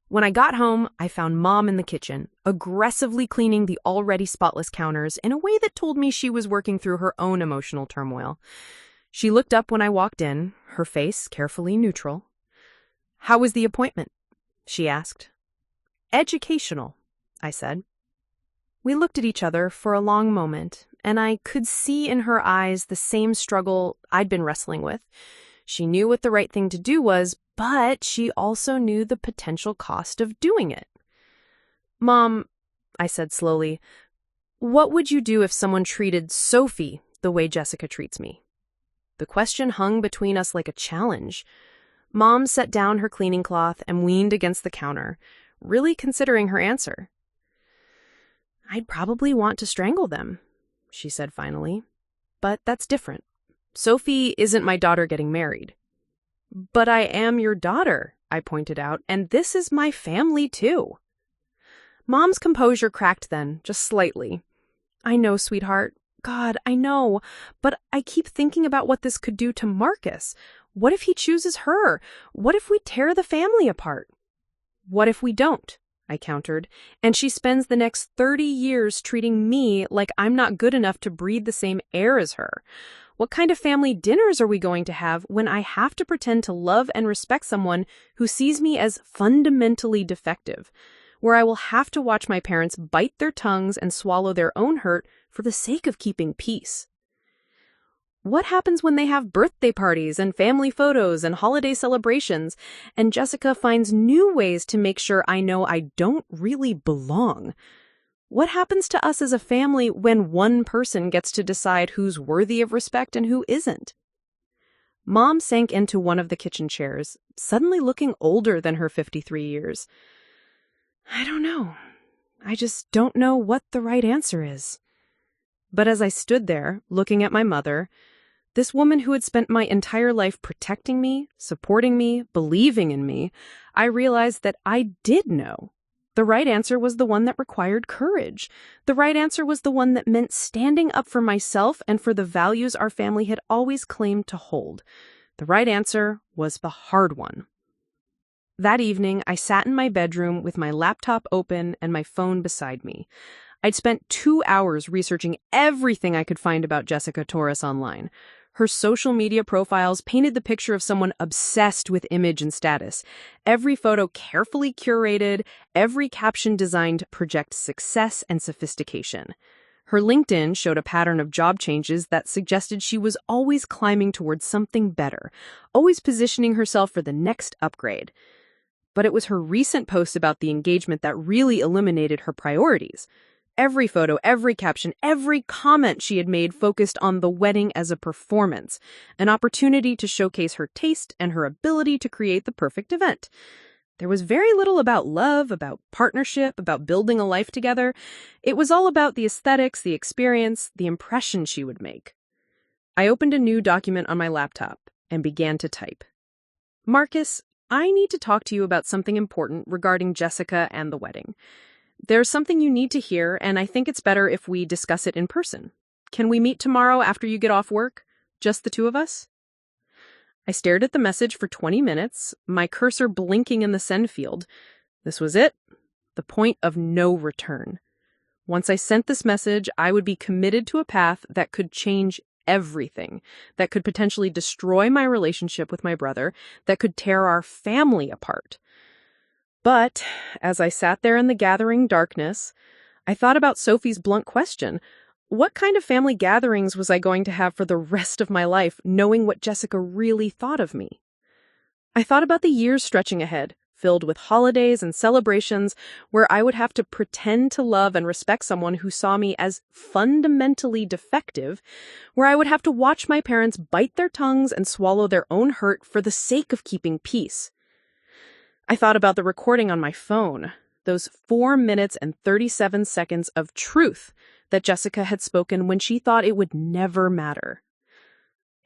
S2: When I got home, I found Mom in the kitchen, aggressively cleaning the already spotless counters in a way that told me she was working through her own emotional turmoil. She looked up when I walked in, her face carefully neutral. "How was the appointment?" she asked. "Educational," I said. We looked at each other for a long moment, and I could see in her eyes the same struggle I'd been wrestling with. She knew what the right thing to do was, but she also knew the potential cost of doing it. "Mom," I said slowly, "what would you do if someone treated Sophie the way Jessica treats me?" The question hung between us like a challenge. Mom set down her cleaning cloth and leaned against the counter, really considering her answer. "I'd probably want to strangle them," she said finally. "But that's different. Sophie isn't my daughter getting married." "But I am your daughter," I pointed out, "and this is my family too." Mom's composure cracked then, just slightly. "I know, sweetheart. God, I know. But I keep thinking about what this could do to Marcus. What if he chooses her? What if we tear the family apart?" "What if we don't?" I countered, "and she spends the next 30 years treating me like I'm not good enough to breathe the same air as her? What kind of family dinners are we going to have when I have to pretend to love and respect someone who sees me as fundamentally defective? Where I will have to watch my parents bite their tongues and swallow their own hurt for the sake of keeping peace? What happens when they have birthday parties and family photos and holiday celebrations, and Jessica finds new ways to make sure I know I don't really belong? What happens to us as a family when one person gets to decide who's worthy of respect and who isn't?" Mom sank into one of the kitchen chairs, suddenly looking older than her 53 years. "I don't know. I just don't know what the right answer is." But as I stood there, looking at my mother, this woman who had spent my entire life protecting me, supporting me, believing in me, I realized that I did know. The right answer was the one that required courage. The right answer was the one that meant standing up for myself and for the values our family had always claimed to hold. The right answer was the hard one. That evening, I sat in my bedroom with my laptop open and my phone beside me. I'd spent 2 hours researching everything I could find about Jessica Torres online. Her social media profiles painted the picture of someone obsessed with image and status. Every photo carefully curated, every caption designed to project success and sophistication.
S4: Her LinkedIn showed a pattern of job changes that suggested she was always climbing towards something better, always positioning herself for the next upgrade. But it was her recent post about the engagement that really illuminated her priorities. Every photo, every caption, every comment she had made focused on the wedding as a performance, an opportunity to showcase her taste and her ability to create the perfect event. There was very little about love, about partnership, about building a life together. It was all about the aesthetics, the experience, the impression she would make. I opened a new document on my laptop and began to type. Marcus, I need to talk to you about something important regarding Jessica and the wedding. There's something you need to hear, and I think it's better if we discuss it in person. Can we meet tomorrow after you get off work? Just the two of us? I stared at the message for 20 minutes, my cursor blinking in the send field. This was it, the point of no return. Once I sent this message, I would be committed to a path that could change everything, that could potentially destroy my relationship with my brother, that could tear our family apart. But as I sat there in the gathering darkness, I thought about Sophie's blunt question. What kind of family gatherings was I going to have for the rest of my life, knowing what Jessica really thought of me? I thought about the years stretching ahead, filled with holidays and celebrations, where I would have to pretend to love and respect someone who saw me as fundamentally defective, where I would have to watch my parents bite their tongues and swallow their own hurt for the sake of keeping peace. I thought about the recording on my phone, those 4 minutes and 37 seconds of truth that Jessica had spoken when she thought it would never matter.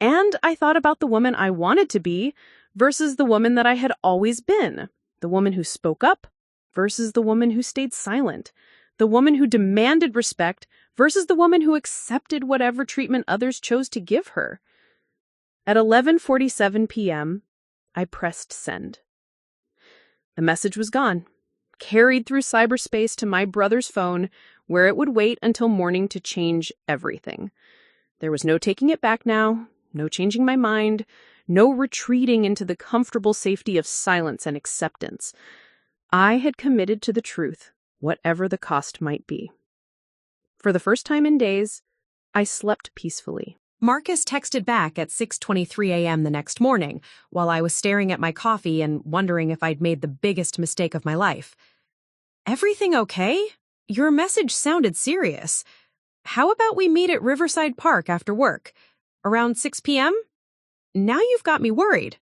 S4: And I thought about the woman I wanted to be versus the woman that I had always been, the woman who spoke up versus the woman who stayed silent, the woman who demanded respect versus the woman who accepted whatever treatment others chose to give her. At 11:47 p.m., I pressed send. The message was gone, carried through cyberspace to my brother's phone, where it would wait until morning to change everything. There was no taking it back now, no changing my mind, no retreating into the comfortable safety of silence and acceptance. I had committed to the truth, whatever the cost might be. For the first time in days, I slept peacefully.
S1: Marcus texted back at 6:23 a.m. the next morning, while I was staring at my coffee and wondering if I'd made the biggest mistake of my life. Everything okay? Your message sounded serious. How about we meet at Riverside Park after work? Around 6 p.m.? Now you've got me worried.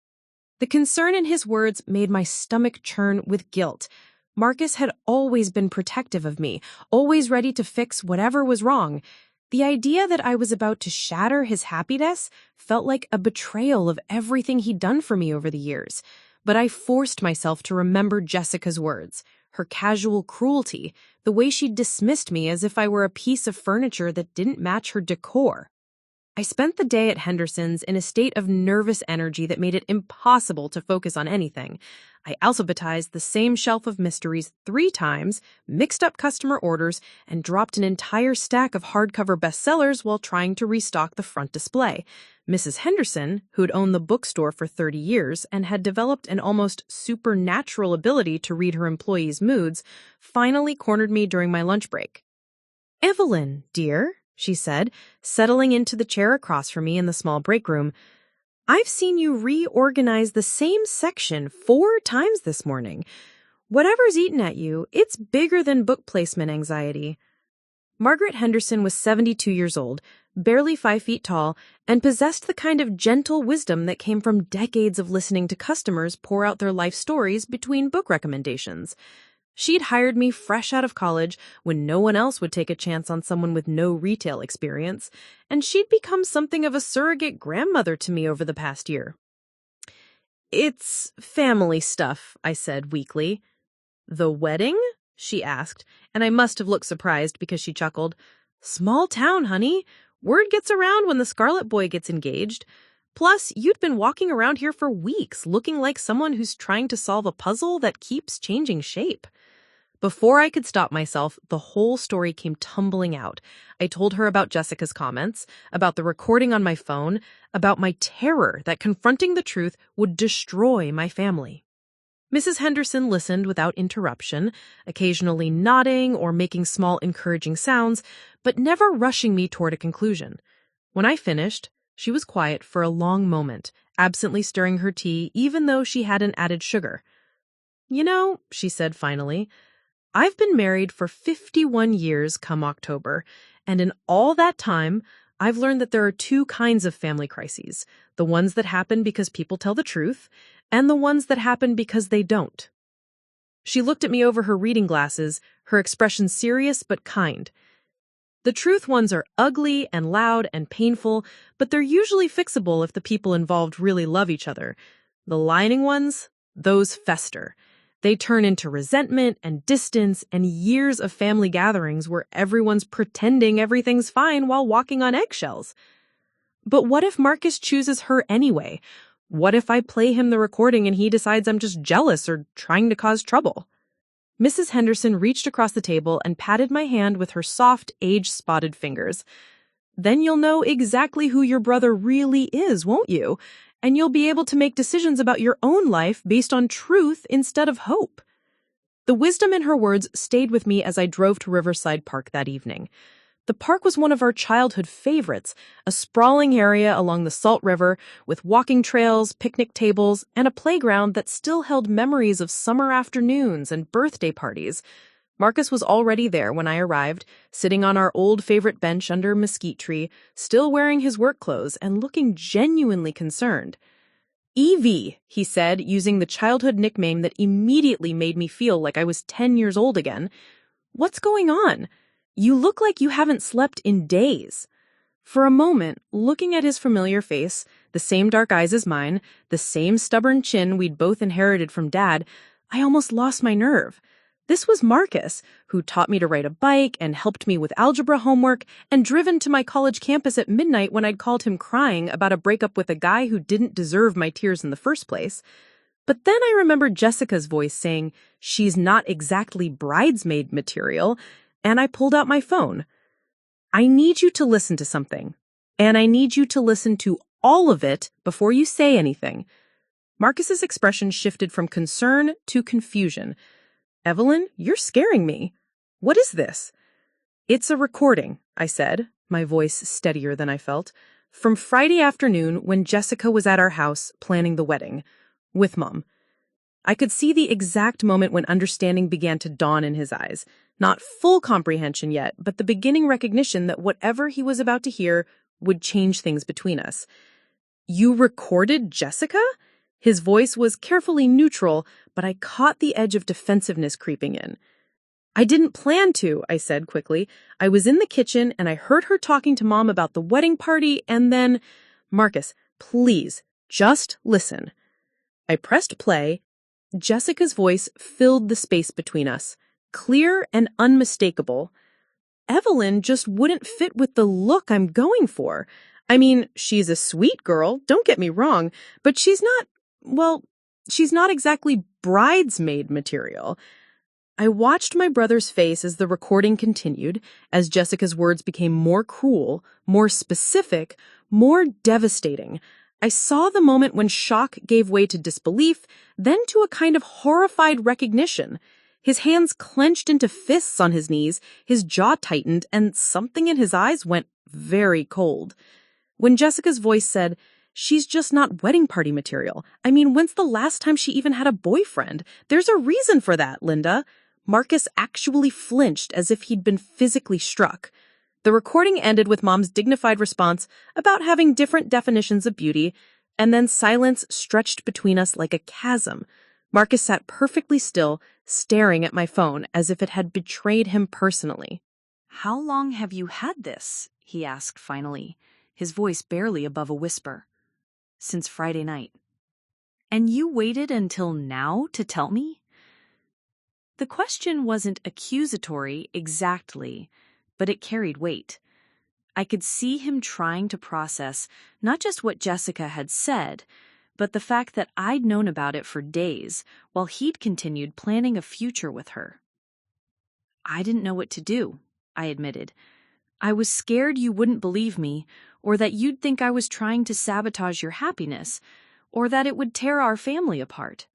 S1: The concern in his words made my stomach churn with guilt. Marcus had always been protective of me, always ready to fix whatever was wrong. The idea that I was about to shatter his happiness felt like a betrayal of everything he'd done for me over the years. But I forced myself to remember Jessica's words, her casual cruelty, the way she'd dismissed me as if I were a piece of furniture that didn't match her decor. I spent the day at Henderson's in a state of nervous energy that made it impossible to focus on anything. I alphabetized the same shelf of mysteries 3 times, mixed up customer orders, and dropped an entire stack of hardcover bestsellers while trying to restock the front display. Mrs. Henderson, who'd owned the bookstore for 30 years and had developed an almost supernatural ability to read her employees' moods, finally cornered me during my lunch break. "Evelyn, dear," she said, settling into the chair across from me in the small break room, "I've seen you reorganize the same section 4 times this morning. Whatever's eaten at you, it's bigger than book placement anxiety." Margaret Henderson was 72 years old, barely 5 feet tall, and possessed the kind of gentle wisdom that came from decades of listening to customers pour out their life stories between book recommendations. She'd hired me fresh out of college when no one else would take a chance on someone with no retail experience, and she'd become something of a surrogate grandmother to me over the past year. "It's family stuff," I said weakly. "The wedding?" she asked, and I must have looked surprised because she chuckled. "Small town, honey. Word gets around when the Scarlette boy gets engaged. Plus, you'd been walking around here for weeks looking like someone who's trying to solve a puzzle that keeps changing shape." Before I could stop myself, the whole story came tumbling out. I told her about Jessica's comments, about the recording on my phone, about my terror that confronting the truth would destroy my family.
S4: Mrs. Henderson listened without interruption, occasionally nodding or making small encouraging sounds, but never rushing me toward a conclusion. When I finished, she was quiet for a long moment, absently stirring her tea even though she hadn't added sugar. "You know," she said finally, "I've been married for 51 years come October, and in all that time, I've learned that there are two kinds of family crises, the ones that happen because people tell the truth, and the ones that happen because they don't." She looked at me over her reading glasses, her expression serious but kind. "The truth ones are ugly and loud and painful, but they're usually fixable if the people involved really love each other. The lying ones, those fester. They turn into resentment and distance and years of family gatherings where everyone's pretending everything's fine while walking on eggshells. But what if Marcus chooses her anyway? What if I play him the recording and he decides I'm just jealous or trying to cause trouble?" Mrs. Henderson reached across the table and patted my hand with her soft, age-spotted fingers. "Then you'll know exactly who your brother really is, won't you? And you'll be able to make decisions about your own life based on truth instead of hope." The wisdom in her words stayed with me as I drove to Riverside Park that evening. The park was one of our childhood favorites, a sprawling area along the Salt River with walking trails, picnic tables, and a playground that still held memories of summer afternoons and birthday parties. Marcus was already there when I arrived, sitting on our old favorite bench under a mesquite tree, still wearing his work clothes and looking genuinely concerned. "Evie," he said, using the childhood nickname that immediately made me feel like I was 10 years old again. "What's going on? You look like you haven't slept in days." For a moment, looking at his familiar face, the same dark eyes as mine, the same stubborn chin we'd both inherited from Dad, I almost lost my nerve. This was Marcus, who taught me to ride a bike and helped me with algebra homework and driven to my college campus at midnight when I'd called him crying about a breakup with a guy who didn't deserve my tears in the first place. But then I remembered Jessica's voice saying, "She's not exactly bridesmaid material," and I pulled out my phone. "I need you to listen to something, and I need you to listen to all of it before you say anything." Marcus's expression shifted from concern to confusion. "Evelyn, you're scaring me. What is this?" "It's a recording," I said, my voice steadier than I felt, "from Friday afternoon when Jessica was at our house planning the wedding. With Mom." I could see the exact moment when understanding began to dawn in his eyes. Not full comprehension yet, but the beginning recognition that whatever he was about to hear would change things between us. "You recorded Jessica?" His voice was carefully neutral, but I caught the edge of defensiveness creeping in. "I didn't plan to," I said quickly. "I was in the kitchen and I heard her talking to Mom about the wedding party and then—" "Marcus, please, just listen." I pressed play. Jessica's voice filled the space between us, clear and unmistakable. Evelyn just wouldn't fit with the look I'm going for. I mean, she's a sweet girl, don't get me wrong, but she's not exactly bridesmaid material. I watched my brother's face as the recording continued, as Jessica's words became more cruel, more specific, more devastating. I saw the moment when shock gave way to disbelief, then to a kind of horrified recognition. His hands clenched into fists on his knees, his jaw tightened, and something in his eyes went very cold. When Jessica's voice said, "She's just not wedding party material. I mean, when's the last time she even had a boyfriend? There's a reason for that, Linda." Marcus actually flinched as if he'd been physically struck. The recording ended with Mom's dignified response about having different definitions of beauty, and then silence stretched between us like a chasm. Marcus sat perfectly still, staring at my phone as if it had betrayed him personally.
S2: "How long have you had this?" he asked finally, his voice barely above a whisper. "Since Friday night. And you waited until now to tell me?" The question wasn't accusatory exactly, but it carried weight. I could see him trying to process not just what Jessica had said, but the fact that I'd known about it for days while he'd continued planning a future with her. "I didn't know what to do," I admitted. "I was scared you wouldn't believe me, or that you'd think I was trying to sabotage your happiness, or that it would tear our family apart."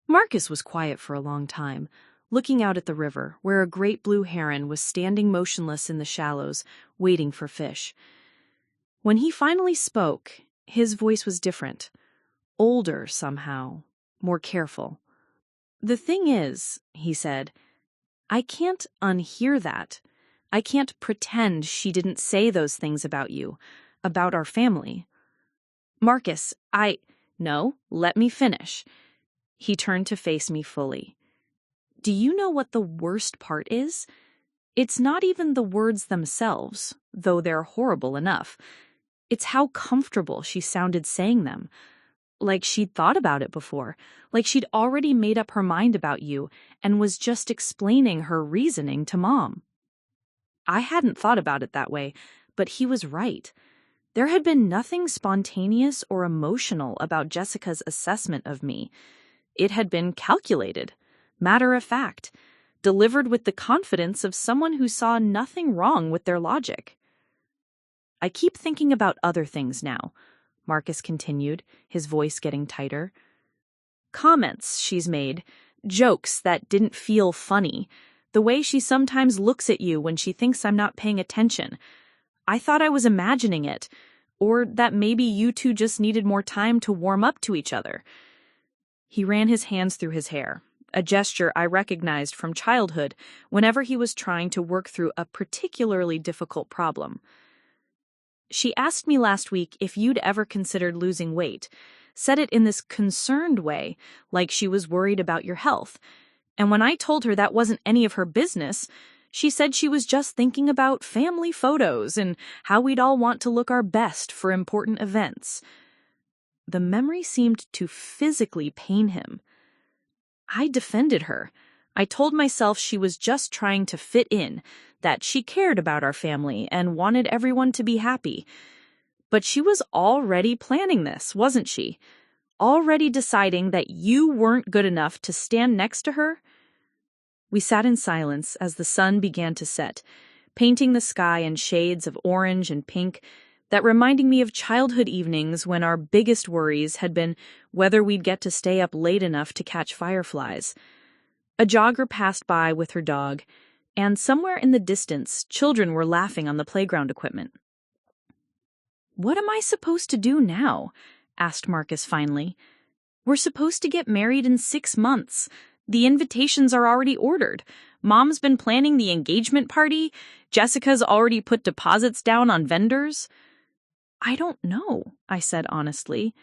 S2: Marcus was quiet for a long time, looking out at the river where a great blue heron was standing motionless in the shallows, waiting for fish. When he finally spoke, his voice was different, older somehow, more careful. "The thing is," he said, "I can't unhear that. I can't pretend she didn't say those things about you, about our family. Marcus, No, let me finish." He turned to face me fully. "Do you know what the worst part is? It's not even the words themselves, though they're horrible enough. It's how comfortable she sounded saying them. Like she'd thought about it before, like she'd already made up her mind about you and was just explaining her reasoning to Mom." I hadn't thought about it that way, but he was right. There had been nothing spontaneous or emotional about Jessica's assessment of me. It had been calculated, matter of fact, delivered with the confidence of someone who saw nothing wrong with their logic. "I keep thinking about other things now," Marcus continued, his voice getting tighter. "Comments she's made, jokes that didn't feel funny, the way she sometimes looks at you when she thinks I'm not paying attention. I thought I was imagining it, or that maybe you two just needed more time to warm up to each other." He ran his hands through his hair, a gesture I recognized from childhood whenever he was trying to work through a particularly difficult problem. "She asked me last week if you'd ever considered losing weight, said it in this concerned way, like she was worried about your health. And when I told her that wasn't any of her business, she said she was just thinking about family photos and how we'd all want to look our best for important events." The memory seemed to physically pain him. I defended her. I told myself she was just trying to fit in, that she cared about our family and wanted everyone to be happy. But she was already planning this, wasn't she? Already deciding that you weren't good enough to stand next to her? We sat in silence as the sun began to set, painting the sky in shades of orange and pink that reminding me of childhood evenings when our biggest worries had been whether we'd get to stay up late enough to catch fireflies. A jogger passed by with her dog, and somewhere in the distance, children were laughing on the playground equipment. "What am I supposed to do now?" asked Marcus finally. "We're supposed to get married in 6 months. The invitations are already ordered. Mom's been planning the engagement party. Jessica's already put deposits down on vendors." "I don't know," I said honestly.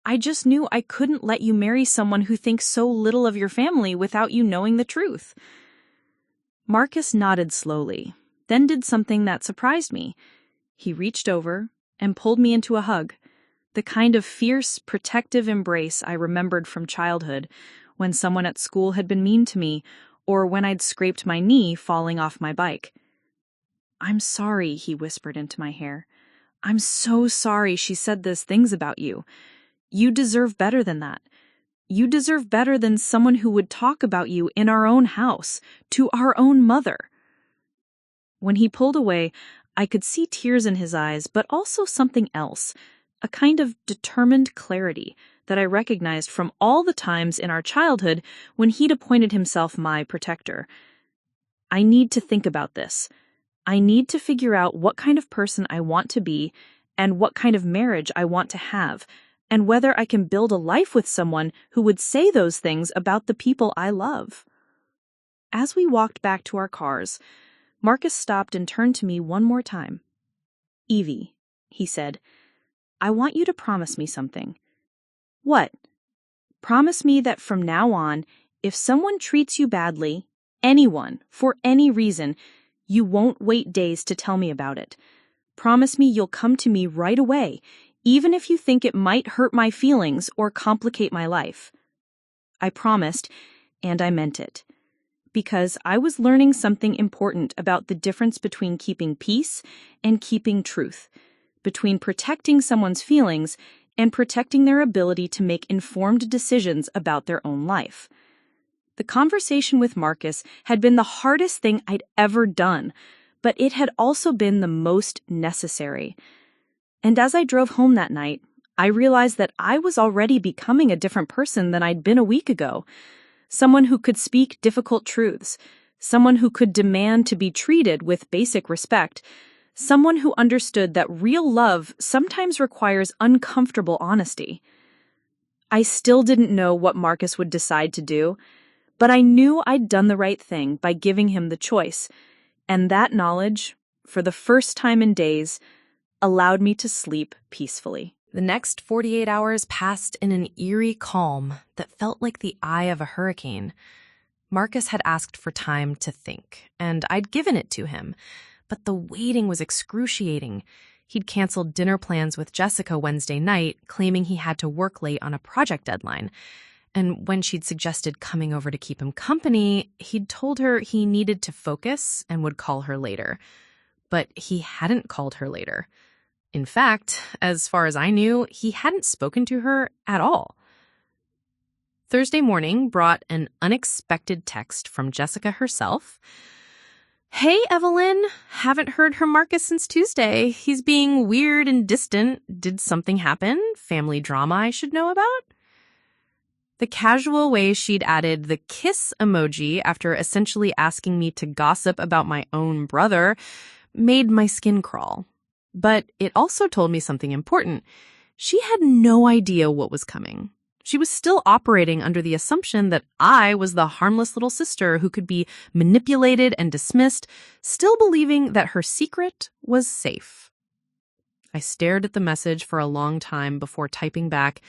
S2: "I just knew I couldn't let you marry someone who thinks so little of your family without you knowing the truth." Marcus nodded slowly, then did something that surprised me. He reached over and pulled me into a hug, the kind of fierce, protective embrace I remembered from childhood, when someone at school had been mean to me, or when I'd scraped my knee falling off my bike. "I'm sorry," he whispered into my hair. "I'm so sorry she said those things about you. You deserve better than that. You deserve better than someone who would talk about you in our own house, to our own mother." When he pulled away, I could see tears in his eyes, but also something else, a kind of determined clarity that I recognized from all the times in our childhood when he'd appointed himself my protector. "I need to think about this. I need to figure out what kind of person I want to be and what kind of marriage I want to have, and whether I can build a life with someone who would say those things about the people I love." As we walked back to our cars, Marcus stopped and turned to me one more time. "Evie," he said, "I want you to promise me something." "What?" "Promise me that from now on, if someone treats you badly, anyone, for any reason, you won't wait days to tell me about it. Promise me you'll come to me right away, even if you think it might hurt my feelings or complicate my life." I promised, and I meant it. Because I was learning something important about the difference between keeping peace and keeping truth, between protecting someone's feelings and protecting their ability to make informed decisions about their own life. The conversation with Marcus had been the hardest thing I'd ever done, but it had also been the most necessary. And as I drove home that night,
S4: I realized that I was already becoming a different person than I'd been a week ago. Someone who could speak difficult truths. Someone who could demand to be treated with basic respect. Someone who understood that real love sometimes requires uncomfortable honesty. I still didn't know what Marcus would decide to do, but I knew I'd done the right thing by giving him the choice, and that knowledge, for the first time in days, allowed me to sleep peacefully.
S2: The next 48 hours passed in an eerie calm that felt like the eye of a hurricane. Marcus had asked for time to think, and I'd given it to him, but the waiting was excruciating. He'd canceled dinner plans with Jessica Wednesday night, claiming he had to work late on a project deadline. And when she'd suggested coming over to keep him company, he'd told her he needed to focus and would call her later. But he hadn't called her later. In fact, as far as I knew, he hadn't spoken to her at all. Thursday morning brought an unexpected text from Jessica herself. "Hey, Evelyn. Haven't heard from Marcus since Tuesday. He's being weird and distant. Did something happen? Family drama I should know about?" The casual way she'd added the kiss emoji after essentially asking me to gossip about my own brother made my skin crawl. But it also told me something important. She had no idea what was coming. She was still operating under the assumption that I was the harmless little sister who could be manipulated and dismissed, still believing that her secret was safe. I stared at the message for a long time before typing back,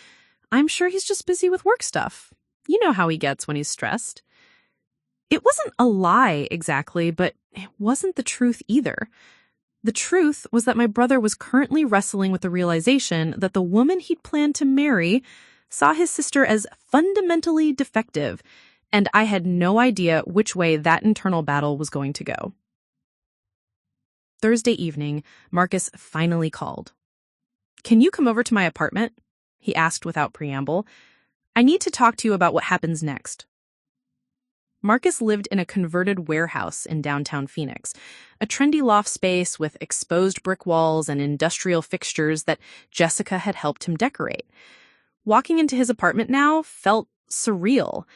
S2: "I'm sure he's just busy with work stuff. You know how he gets when he's stressed." It wasn't a lie exactly, but it wasn't the truth either. The truth was that my brother was currently wrestling with the realization that the woman he'd planned to marry saw his sister as fundamentally defective, and I had no idea which way that internal battle was going to go. Thursday evening, Marcus finally called. "Can you come over to my apartment?" he asked without preamble. "I need to talk to you about what happens next." Marcus lived in a converted warehouse in downtown Phoenix, a trendy loft space with exposed brick walls and industrial fixtures that Jessica had helped him decorate. Walking into his apartment now felt surreal.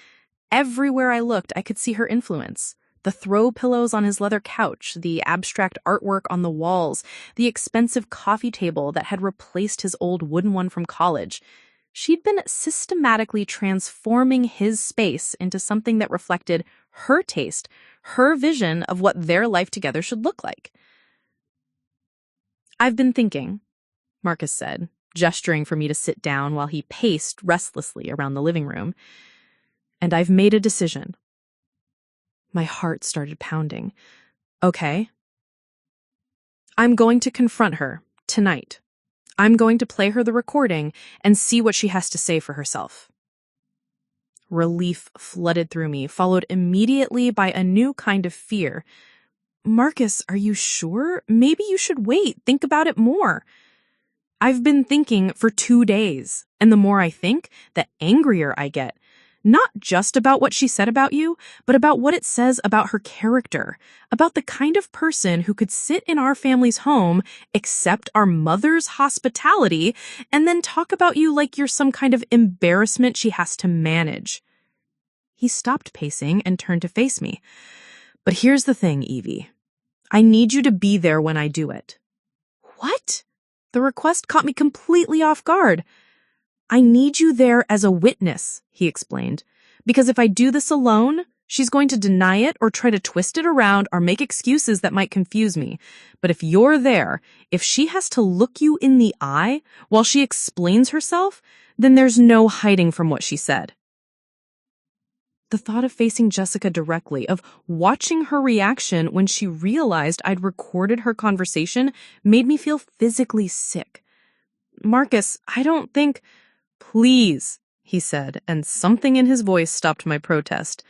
S2: Everywhere I looked, I could see her influence. The throw pillows on his leather couch, the abstract artwork on the walls, the expensive coffee table that had replaced his old wooden one from college. She'd been systematically transforming his space into something that reflected her taste, her vision of what their life together should look like. "I've been thinking," Marcus said, gesturing for me to sit down while he paced restlessly around the living room. "And I've made a decision." My heart started pounding. "Okay." "I'm going to confront her tonight. I'm going to play her the recording and see what she has to say for herself." Relief flooded through me, followed immediately by a new kind of fear. "Marcus, are you sure? Maybe you should wait. Think about it more." "I've been thinking for 2 days, and the more I think, the angrier I get. Not just about what she said about you, but about what it says about her character, about the kind of person who could sit in our family's home, accept our mother's hospitality, and then talk about you like you're some kind of embarrassment she has to manage." He stopped pacing and turned to face me. "But here's the thing, Evie. I need you to be there when I do it." "What?" The request caught me completely off guard. "I need you there as a witness," he explained, "because if I do this alone, she's going to deny it or try to twist it around or make excuses that might confuse me. But if you're there, if she has to look you in the eye while she explains herself, then there's no hiding from what she said." The thought of facing Jessica directly, of watching her reaction when she realized I'd recorded her conversation, made me feel physically sick. "Marcus, I don't think—" "Please," he said, and something in his voice stopped my protest.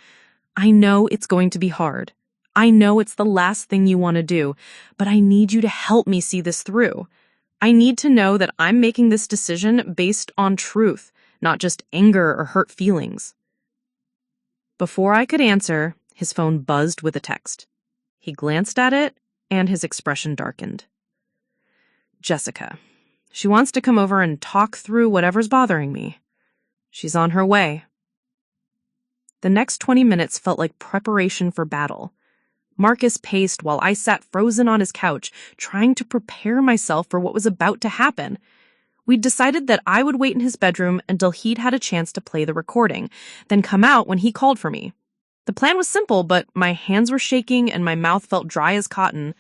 S2: "I know it's going to be hard. I know it's the last thing you want to do, but I need you to help me see this through. I need to know that I'm making this decision based on truth, not just anger or hurt feelings." Before I could answer, his phone buzzed with a text. He glanced at it, and his expression darkened. "Jessica, She wants to come over and talk through whatever's bothering me. She's on her way. The next 20 minutes felt like preparation for battle. Marcus paced while I sat frozen on his couch, trying to prepare myself for what was about to happen. We'd decided that I would wait in his bedroom until he'd had a chance to play the recording, then come out when he called for me. The plan was simple, but my hands were shaking and my mouth felt dry as cotton.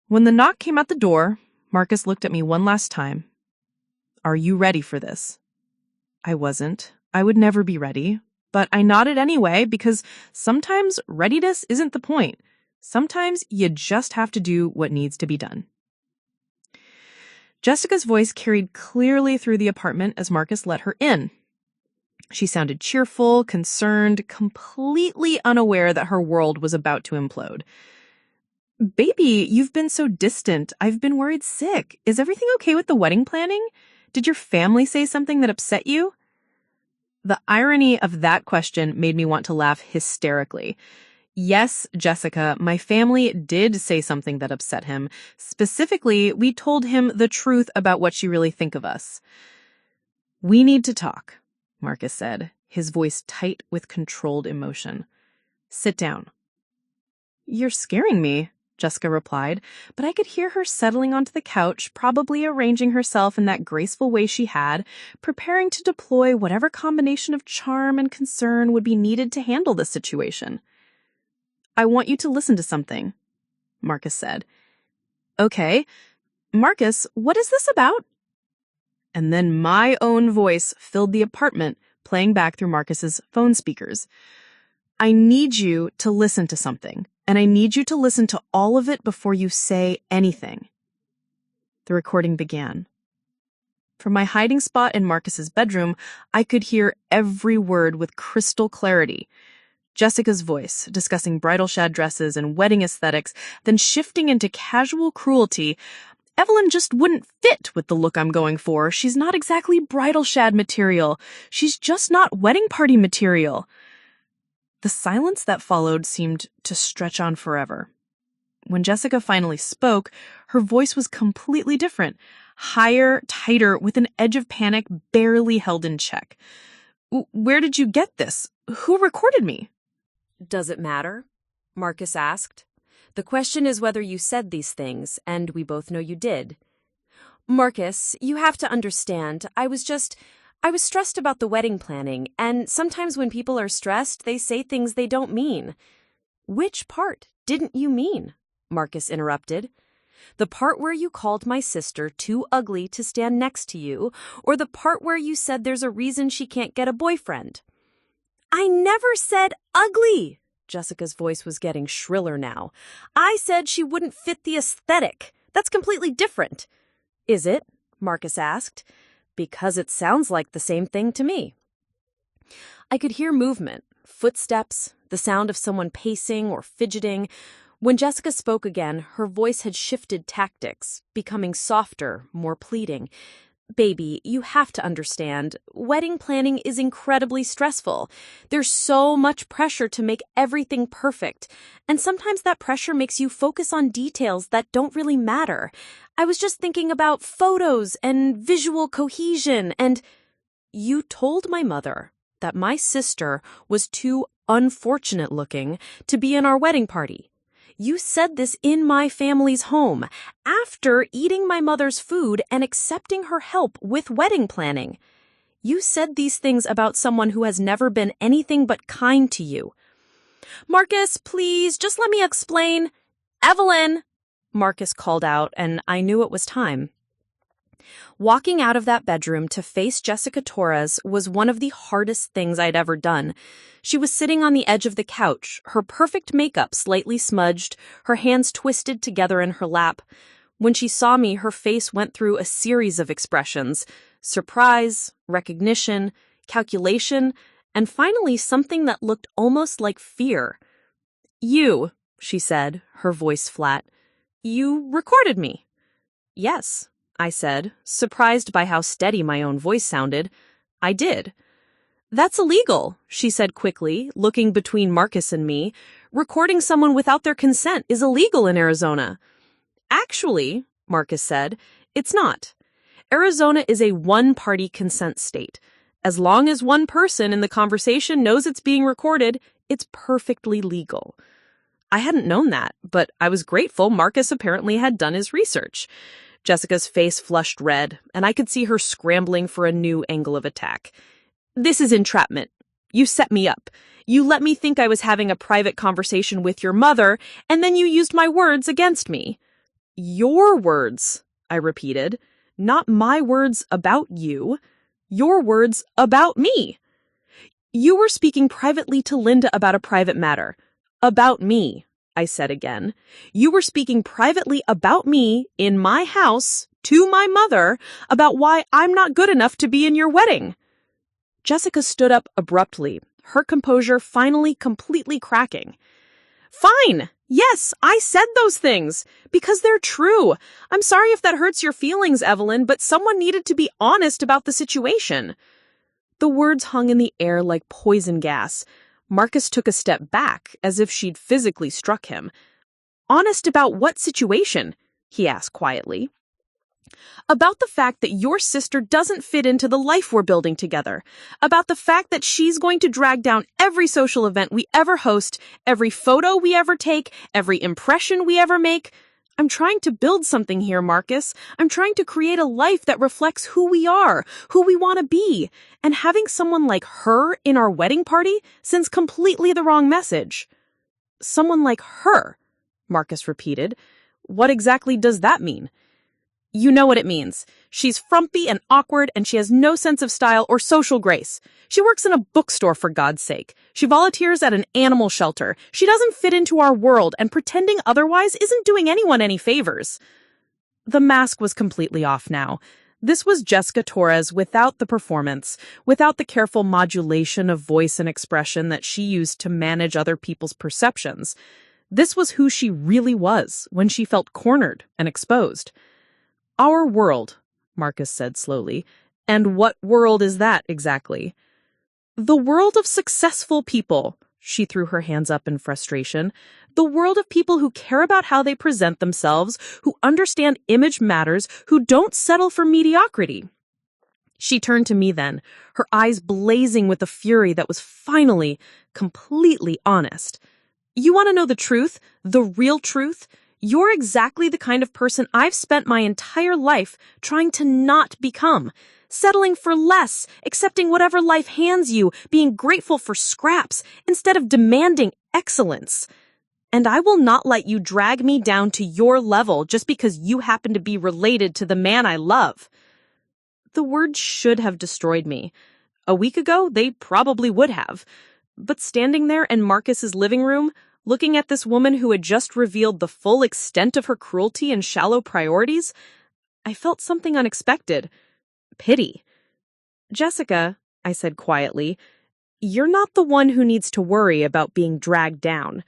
S2: When the knock came at the door, Marcus looked at me one last time. "Are you ready for this?" I wasn't. I would never be ready. But I nodded anyway because sometimes readiness isn't the point. Sometimes you just have to do what needs to be done. Jessica's voice carried clearly through the apartment as Marcus let her in. She sounded cheerful, concerned, completely unaware that her world was about to implode. "Baby, you've been so distant. I've been worried sick. Is everything okay with the wedding planning? Did your family say something that upset you?" The irony of that question made me want to laugh hysterically. Yes, Jessica, my family did say something that upset him. Specifically, we told him the truth about what you really think of us. "We need to talk," Marcus said, his voice tight with controlled emotion. "Sit down." "You're scaring me," Jessica replied, but I could hear her settling onto the couch, probably arranging herself in that graceful way she had, preparing to deploy whatever combination of charm and concern would be needed to handle the situation. "I want you to listen to something," Marcus said. "Okay. Marcus, what is this about?" And then my own voice filled the apartment, playing back through Marcus's phone speakers. "I need you to listen to something. And I need you to listen to all of it before you say anything." The recording began. From my hiding spot in Marcus's bedroom, I could hear every word with crystal clarity. Jessica's voice, discussing bridal shad dresses and wedding aesthetics, then shifting into casual cruelty. "Evelyn just wouldn't fit with the look I'm going for. She's not exactly bridal shad material. She's just not wedding party material." The silence that followed seemed to stretch on forever. When Jessica finally spoke, her voice was completely different, higher, tighter, with an edge of panic barely held in check. "Where did you get this? Who recorded me?"
S1: "Does it matter?" Marcus asked. "The question is whether you said these things, and we both know you did. Marcus, you have to understand, I was stressed about the wedding planning, and sometimes when people are stressed, they say things they don't mean." "Which part didn't you mean?" Marcus interrupted. "The part where you called my sister too ugly to stand next to you, or the part where you said there's a reason she can't get a boyfriend?" "I never said ugly." Jessica's voice was getting shriller now. "I said she wouldn't fit the aesthetic. That's completely different." "Is it?" Marcus asked. "Because it sounds like the same thing to me." I could hear movement, footsteps, the sound of someone pacing or fidgeting. When Jessica spoke again, her voice had shifted tactics, becoming softer, more pleading. "Baby, you have to understand, wedding planning is incredibly stressful. There's so much pressure to make everything perfect, and sometimes that pressure makes you focus on details that don't really matter. I was just thinking about photos and visual cohesion, and you told my mother that my sister was too unfortunate looking to be in our wedding party. You said this in my family's home, after eating my mother's food and accepting her help with wedding planning. You said these things about someone who has never been anything but kind to you." "Marcus, please, just let me explain." "Evelyn!" Marcus called out, and I knew it was time. Walking out of that bedroom to face Jessica Torres was one of the hardest things I'd ever done. She was sitting on the edge of the couch, her perfect makeup slightly smudged, her hands twisted together in her lap. When she saw me, her face went through a series of expressions: surprise, recognition, calculation, and finally something that looked almost like fear. "You," she said, her voice flat, "you recorded me." "Yes," I said, surprised by how steady my own voice sounded. "I did." "That's illegal," she said quickly, looking between Marcus and me. "Recording someone without their consent is illegal in Arizona." "Actually," Marcus said, "it's not.
S2: Arizona is a one-party consent state. As long as one person in the conversation knows it's being recorded, it's perfectly legal. I hadn't known that, but I was grateful Marcus apparently had done his research. Jessica's face flushed red, and I could see her scrambling for a new angle of attack. This is entrapment. You set me up. You let me think I was having a private conversation with your mother, and then you used my words against me. Your words, I repeated. Not my words about you. Your words about me. You were speaking privately to Linda about a private matter. About me, I said again. You were speaking privately about me in my house to my mother about why I'm not good enough to be in your wedding. Jessica stood up abruptly, her composure finally completely cracking. Fine. Yes, I said those things because they're true. I'm sorry if that hurts your feelings, Evelyn, but someone needed to be honest about the situation. The words hung in the air like poison gas. Marcus took a step back, as if she'd physically struck him. Honest about what situation? He asked quietly. About the fact that your sister doesn't fit into the life we're building together. About the fact that she's going to drag down every social event we ever host, every photo we ever take, every impression we ever make. I'm trying to build something here, Marcus. I'm trying to create a life that reflects who we are, who we want to be. And having someone like her in our wedding party sends completely the wrong message. Someone like her, Marcus repeated. What exactly does that mean? You know what it means. She's frumpy and awkward, and she has no sense of style or social grace. She works in a bookstore, for God's sake. She volunteers at an animal shelter. She doesn't fit into our world, and pretending otherwise isn't doing anyone any favors. The mask was completely off now. This was Jessica Torres without the performance, without the careful modulation of voice and expression that she used to manage other people's perceptions. This was who she really was when she felt cornered and exposed. Our world, Marcus said slowly. And what world is that exactly? The world of successful people, she threw her hands up in frustration. The world of people who care about how they present themselves, who understand image matters, who don't settle for mediocrity. She turned to me then, her eyes blazing with a fury that was finally completely honest. You want to know the truth? The real truth? You're exactly the kind of person I've spent my entire life trying to not become. Settling for less, accepting whatever life hands you, being grateful for scraps, instead of demanding excellence. And I will not let you drag me down to your level just because you happen to be related to the man I love. The words should have destroyed me. A week ago, they probably would have. But standing there in Marcus's living room, looking at this woman who had just revealed the full extent of her cruelty and shallow priorities, I felt something unexpected. Pity. Jessica, I said quietly, you're not the one who needs to worry about being dragged down.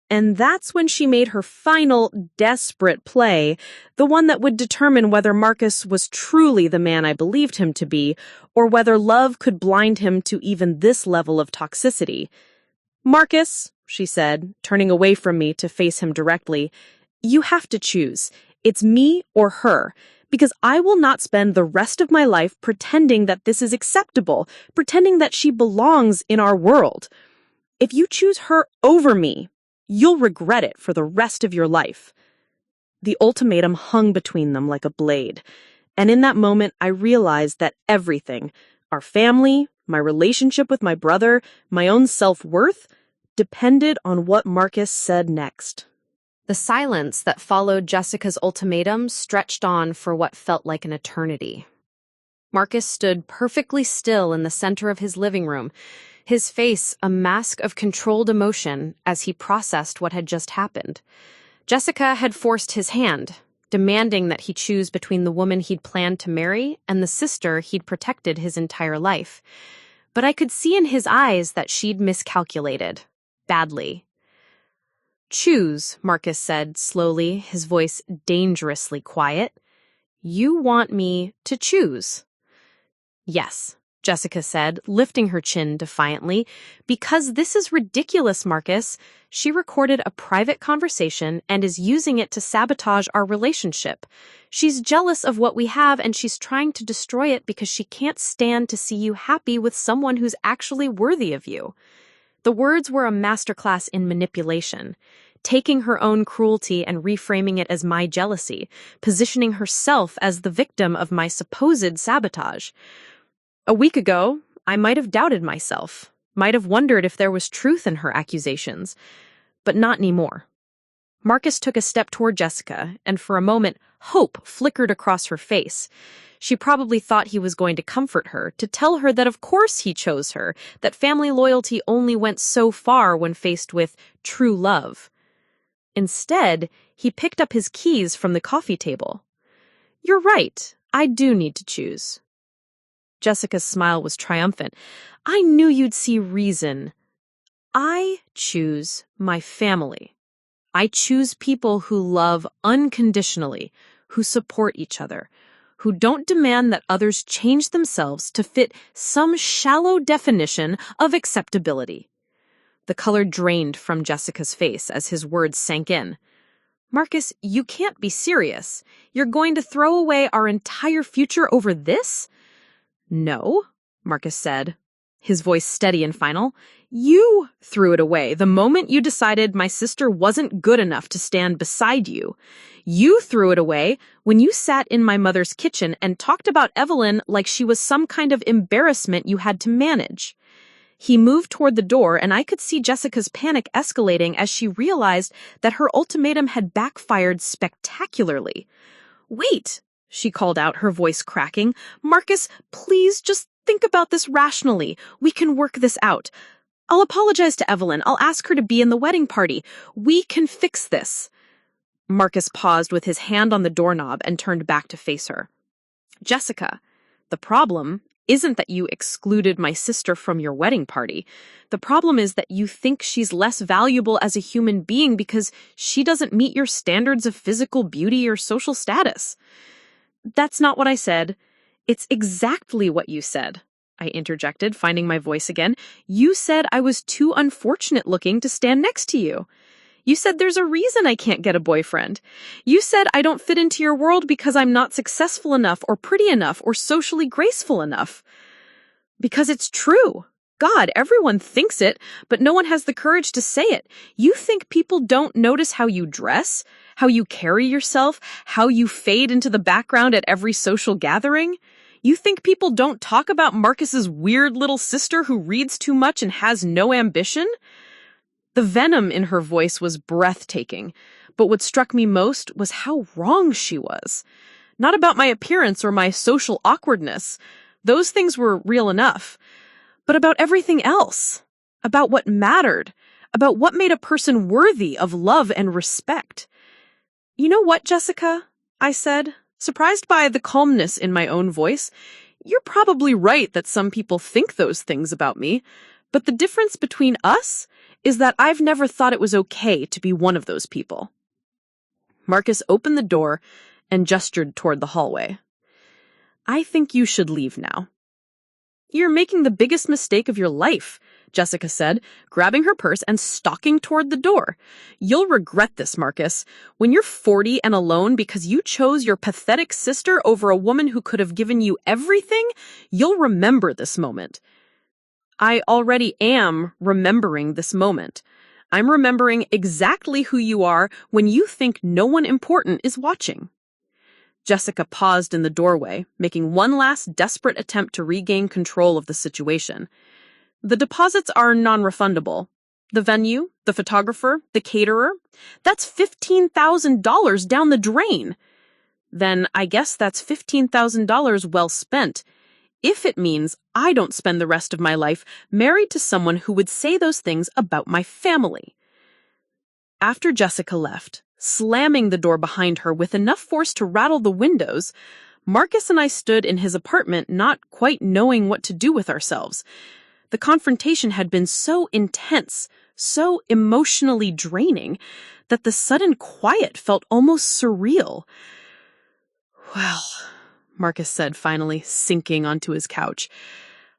S2: And that's when she made her final, desperate play, the one that would determine whether Marcus was truly the man I believed him to be, or whether love could blind him to even this level of toxicity. Marcus, she said, turning away from me to face him directly, you have to choose. It's me or her, because I will not spend the rest of my life pretending that this is acceptable, pretending that she belongs in our world. If you choose her over me, you'll regret it for the rest of your life. The ultimatum hung between them like a blade, and in that moment I realized that everything, our family, my relationship with my brother, my own self-worth, depended on what Marcus said next.
S1: The silence that followed Jessica's ultimatum stretched on for what felt like an eternity. Marcus stood perfectly still in the center of his living room, his face a mask of controlled emotion as he processed what had just happened. Jessica had forced his hand, demanding that he choose between the woman he'd planned to marry and the sister he'd protected his entire life. But I could see in his eyes that she'd miscalculated. Badly. Choose, Marcus said slowly, his voice dangerously quiet. You want me to choose? Yes,
S3: Jessica said, lifting her chin defiantly. Because this is ridiculous, Marcus. She recorded a private conversation and is using it to sabotage our relationship. She's jealous of what we have and she's trying to destroy it because she can't stand to see you happy with someone who's actually worthy of you. The words were a masterclass in manipulation, taking her own cruelty and reframing it as my jealousy, positioning herself as the victim of my supposed sabotage. A week ago, I might have doubted myself, might have wondered if there was truth in her accusations, but not anymore. Marcus took a step toward Jessica, and for a moment, hope flickered across her face. She probably thought he was going to comfort her, to tell her that of course he chose her, that family loyalty only went so far when faced with true love. Instead, he picked up his keys from the coffee table. "You're right, I do need to choose." Jessica's smile was triumphant. "I knew you'd see reason. I choose my family. I choose people who love unconditionally, who support each other, who don't demand that others change themselves to fit some shallow definition of acceptability." The color drained from Jessica's face as his words sank in. "Marcus, you can't be serious. You're going to throw away our entire future over this?" "No," Marcus said, his voice steady and final. "You threw it away the moment you decided my sister wasn't good enough to stand beside you. You threw it away when you sat in my mother's kitchen and talked about Evelyn like she was some kind of embarrassment you had to manage." He moved toward the door, and I could see Jessica's panic escalating as she realized that her ultimatum had backfired spectacularly. "Wait," she called out, her voice cracking. "Marcus, please just think about this rationally. We can work this out. I'll apologize to Evelyn. I'll ask her to be in the wedding party. We can fix this." Marcus paused with his hand on the doorknob and turned back to face her. "Jessica, the problem isn't that you excluded my sister from your wedding party. The problem is that you think she's less valuable as a human being because she doesn't meet your standards of physical beauty or social status." "That's not what I said." "It's exactly what you said," I interjected, finding my voice again. "You said I was too unfortunate looking to stand next to you. You said there's a reason I can't get a boyfriend. You said I don't fit into your world because I'm not successful enough or pretty enough or socially graceful enough." Because it's true. God, everyone thinks it, but no one has the courage to say it. You think people don't notice how you dress, how you carry yourself, how you fade into the background at every social gathering? You think people don't talk about Marcus's weird little sister who reads too much and has no ambition? The venom in her voice was breathtaking, but what struck me most was how wrong she was. Not about my appearance or my social awkwardness. Those things were real enough. But about everything else. About what mattered. About what made a person worthy of love and respect. "You know what, Jessica?" I said, surprised by the calmness in my own voice. "You're probably right that some people think those things about me, but the difference between us is that I've never thought it was okay to be one of those people." Marcus opened the door and gestured toward the hallway. "I think you should leave now." "You're making the biggest mistake of your life," Jessica said, grabbing her purse and stalking toward the door. "You'll regret this, Marcus. When you're 40 and alone because you chose your pathetic sister over a woman who could have given you everything, you'll remember this moment." "I already am remembering this moment. I'm remembering exactly who you are when you think no one important is watching." Jessica paused in the doorway, making one last desperate attempt to regain control of the situation. "The deposits are non-refundable. The venue, the photographer, the caterer, that's $15,000 down the drain." "Then I guess that's $15,000 well spent. If it means I don't spend the rest of my life married to someone who would say those things about my family." After Jessica left, slamming the door behind her with enough force to rattle the windows, Marcus and I stood in his apartment not quite knowing what to do with ourselves. The confrontation had been so intense, so emotionally draining, that the sudden quiet felt almost surreal. "Well," Marcus said finally, sinking onto his couch,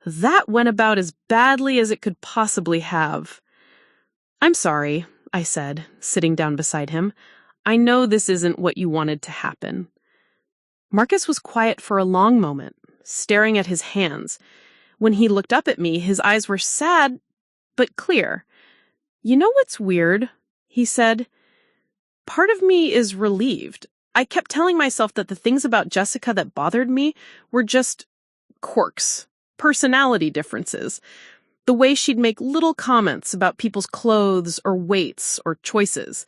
S4: That went about as badly as it could possibly have. I'm sorry, I said, sitting down beside him. I know this isn't what you wanted to happen. Marcus was quiet for a long moment, staring at his hands. When he looked up at me, his eyes were sad, but clear. You know what's weird? He said. Part of me is relieved. I kept telling myself that the things about Jessica that bothered me were just quirks, personality differences. The way she'd make little comments about people's clothes or weights or choices.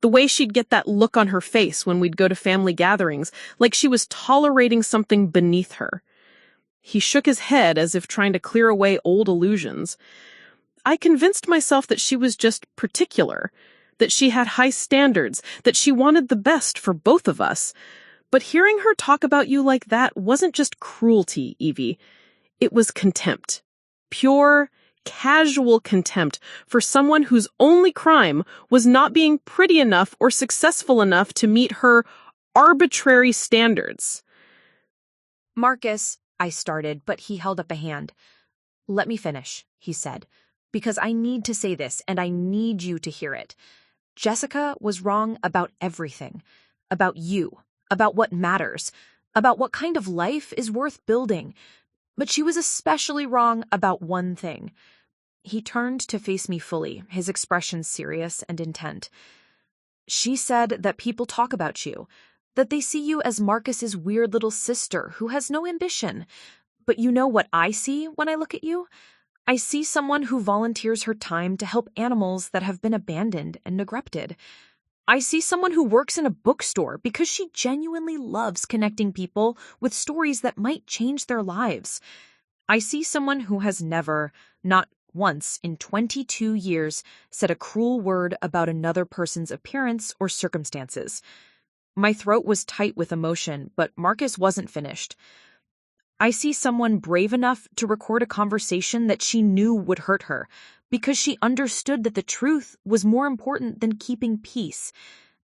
S4: The way she'd get that look on her face when we'd go to family gatherings, like she was tolerating something beneath her. He shook his head as if trying to clear away old illusions. I convinced myself that she was just particular, that she had high standards, that she wanted the best for both of us. But hearing her talk about you like that wasn't just cruelty, Evie. It was contempt. Pure, casual contempt for someone whose only crime was not being pretty enough or successful enough to meet her arbitrary standards.
S1: Marcus, I started, but he held up a hand. Let me finish, he said, because I need to say this and I need you to hear it. Jessica was wrong about everything. About you, about what matters, about what kind of life is worth building. But she was especially wrong about one thing. He turned to face me fully, his expression serious and intent. She said that people talk about you, that they see you as Marcus's weird little sister who has no ambition. But you know what I see when I look at you? I see someone who volunteers her time to help animals that have been abandoned and neglected. I see someone who works in a bookstore because she genuinely loves connecting people with stories that might change their lives. I see someone who has never, not once in 22 years, said a cruel word about another person's appearance or circumstances. My throat was tight with emotion, but Marcus wasn't finished. I see someone brave enough to record a conversation that she knew would hurt her, because she understood that the truth was more important than keeping peace.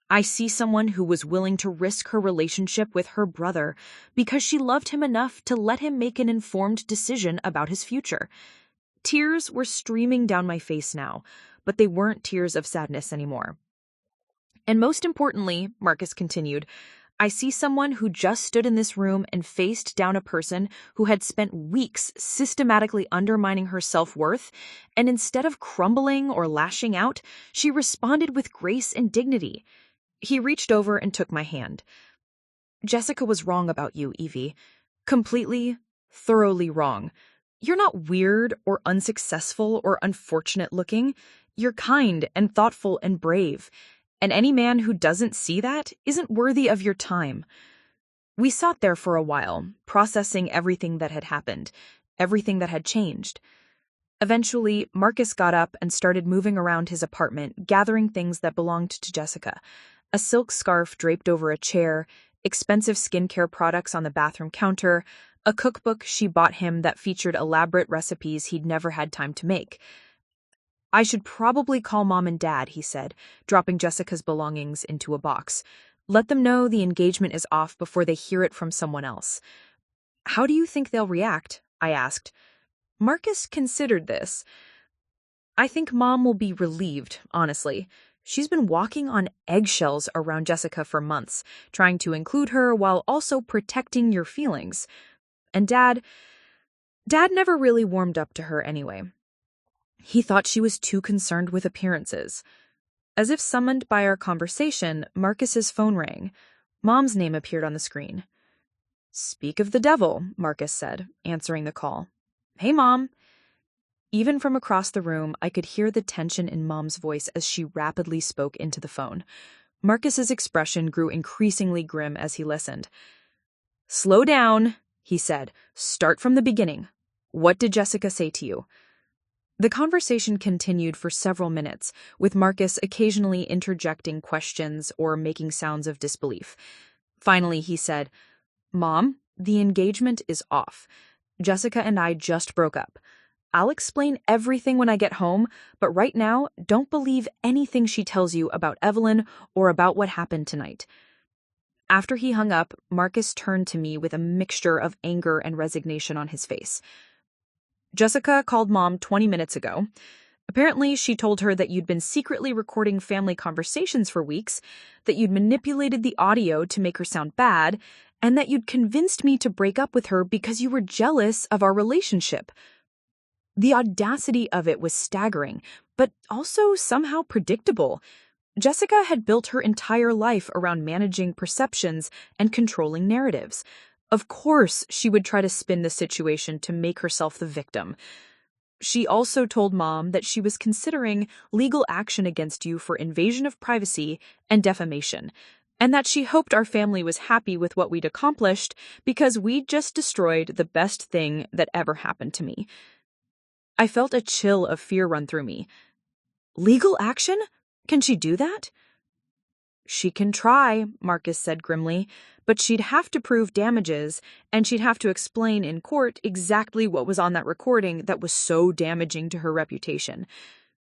S1: I see someone who was willing to risk her relationship with her brother because she loved him enough to let him make an informed decision about his future. Tears were streaming down my face now, but they weren't tears of sadness anymore. And most importantly, Marcus continued, I see someone who just stood in this room and faced down a person who had spent weeks systematically undermining her self-worth, and instead of crumbling or lashing out, she responded with grace and dignity. He reached over and took my hand. Jessica was wrong about you, Evie. Completely, thoroughly wrong. You're not weird or unsuccessful or unfortunate looking. You're kind and thoughtful and brave. And any man who doesn't see that isn't worthy of your time. We sat there for a while, processing everything that had happened, everything that had changed. Eventually, Marcus got up and started moving around his apartment, gathering things that belonged to Jessica. A silk scarf draped over a chair, expensive skincare products on the bathroom counter, a cookbook she bought him that featured elaborate recipes he'd never had time to make. I should probably call Mom and Dad, he said, dropping Jessica's belongings into a box. Let them know the engagement is off before they hear it from someone else. How do you think they'll react? I asked. Marcus considered this. I think Mom will be relieved, honestly. She's been walking on eggshells around Jessica for months, trying to include her while also protecting your feelings. And Dad never really warmed up to her anyway. He thought she was too concerned with appearances. As if summoned by our conversation, Marcus's phone rang. Mom's name appeared on the screen. Speak of the devil, Marcus said, answering the call. Hey, Mom. Even from across the room, I could hear the tension in Mom's voice as she rapidly spoke into the phone. Marcus's expression grew increasingly grim as he listened. Slow down, he said. Start from the beginning. What did Jessica say to you? The conversation continued for several minutes, with Marcus occasionally interjecting questions or making sounds of disbelief. Finally, he said, Mom, the engagement is off. Jessica and I just broke up. I'll explain everything when I get home, but right now, don't believe anything she tells you about Evelyn or about what happened tonight. After he hung up, Marcus turned to me with a mixture of anger and resignation on his face.
S2: Jessica called Mom 20 minutes ago. Apparently, she told her that you'd been secretly recording family conversations for weeks, that you'd manipulated the audio to make her sound bad, and that you'd convinced me to break up with her because you were jealous of our relationship. The audacity of it was staggering, but also somehow predictable. Jessica had built her entire life around managing perceptions and controlling narratives. Of course, she would try to spin the situation to make herself the victim. She also told Mom that she was considering legal action against you for invasion of privacy and defamation, and that she hoped our family was happy with what we'd accomplished because we'd just destroyed the best thing that ever happened to me. I felt a chill of fear run through me. Legal action? Can she do that? She can try, Marcus said grimly, but she'd have to prove damages, and she'd have to explain in court exactly what was on that recording that was so damaging to her reputation.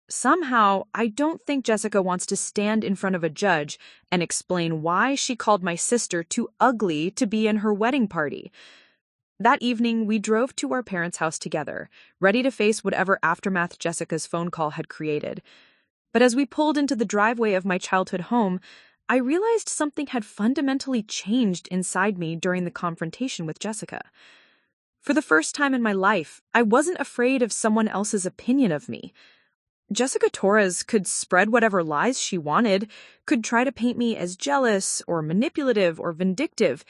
S2: Somehow, I don't think Jessica wants to stand in front of a judge and explain why she called my sister too ugly to be in her wedding party. That evening, we drove to our parents' house together, ready to face whatever aftermath Jessica's phone call had created. But as we pulled into the driveway of my childhood home, I realized something had fundamentally changed inside me during the confrontation with Jessica. For the first time in my life, I wasn't afraid of someone else's opinion of me. Jessica Torres could spread whatever lies she wanted, could try to paint me as jealous or manipulative or vindictive.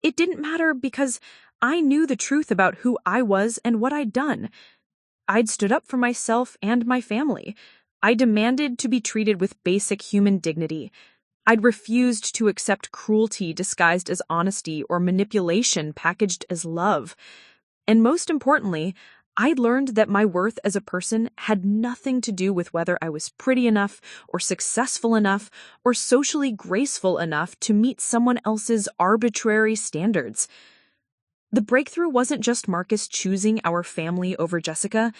S2: It didn't matter because I knew the truth about who I was and what I'd done. I'd stood up for myself and my family. I demanded to be treated with basic human dignity. I'd refused to accept cruelty disguised as honesty or manipulation packaged as love. And most importantly, I'd learned that my worth as a person had nothing to do with whether I was pretty enough or successful enough or socially graceful enough to meet someone else's arbitrary standards. The breakthrough wasn't just Marcus choosing our family over Jessica.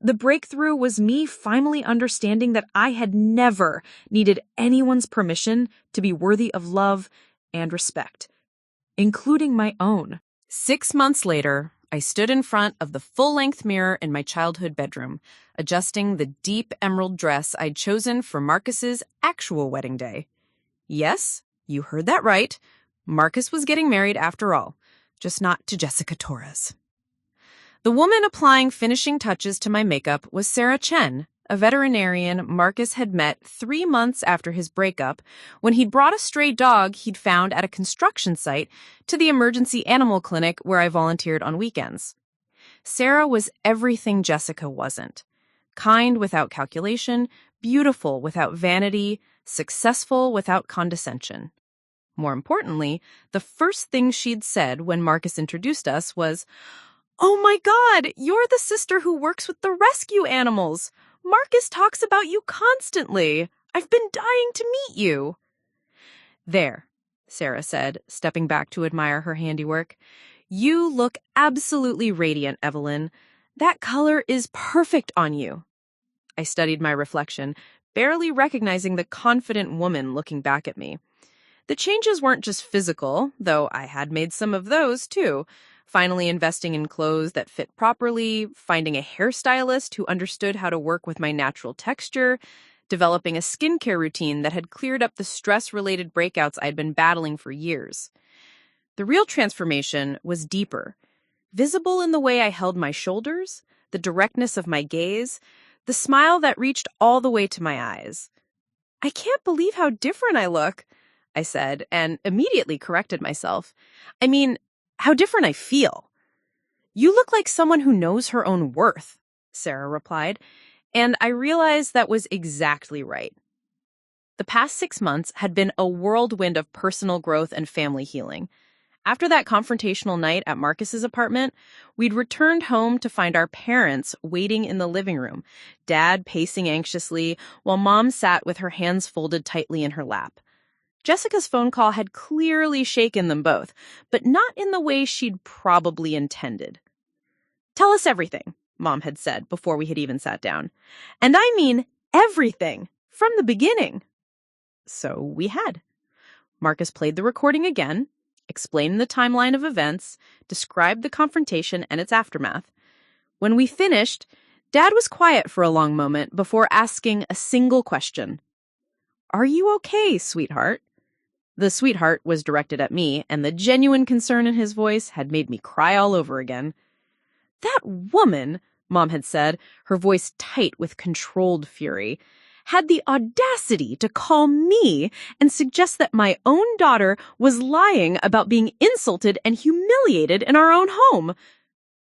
S2: The breakthrough was me finally understanding that I had never needed anyone's permission to be worthy of love and respect, including my own.
S1: 6 months later, I stood in front of the full-length mirror in my childhood bedroom, adjusting the deep emerald dress I'd chosen for Marcus's actual wedding day. Yes, you heard that right. Marcus was getting married after all, just not to Jessica Torres. The woman applying finishing touches to my makeup was Sarah Chen, a veterinarian Marcus had met 3 months after his breakup when he'd brought a stray dog he'd found at a construction site to the emergency animal clinic where I volunteered on weekends. Sarah was everything Jessica wasn't. Kind without calculation, beautiful without vanity, successful without condescension. More importantly, the first thing she'd said when Marcus introduced us was, "Oh my God, you're the sister who works with the rescue animals. Marcus talks about you constantly. I've been dying to meet you." "There," Sarah said, stepping back to admire her handiwork. "You look absolutely radiant, Evelyn. That color is perfect on you." I studied my reflection, barely recognizing the confident woman looking back at me. The changes weren't just physical, though I had made some of those too. Finally investing in clothes that fit properly, finding a hairstylist who understood how to work with my natural texture, developing a skincare routine that had cleared up the stress-related breakouts I'd been battling for years. The real transformation was deeper, visible in the way I held my shoulders, the directness of my gaze, the smile that reached all the way to my eyes. "I can't believe how different I look," I said, and immediately corrected myself. "I mean, how different I feel." "You look like someone who knows her own worth," Sarah replied, and I realized that was exactly right. The past 6 months had been a whirlwind of personal growth and family healing. After that confrontational night at Marcus's apartment, we'd returned home to find our parents waiting in the living room, Dad pacing anxiously, while Mom sat with her hands folded tightly in her lap. Jessica's phone call had clearly shaken them both, but not in the way she'd probably intended. "Tell us everything," Mom had said before we had even sat down. "And I mean everything, from the beginning." So we had. Marcus played the recording again, explained the timeline of events, described the confrontation and its aftermath.
S4: When we finished, Dad was quiet for a long moment before asking a single question. "Are you okay, sweetheart?" The sweetheart was directed at me, and the genuine concern in his voice had made me cry all over again. "That woman," Mom had said, her voice tight with controlled fury, "had the audacity to call me and suggest that my own daughter was lying about being insulted and humiliated in our own home."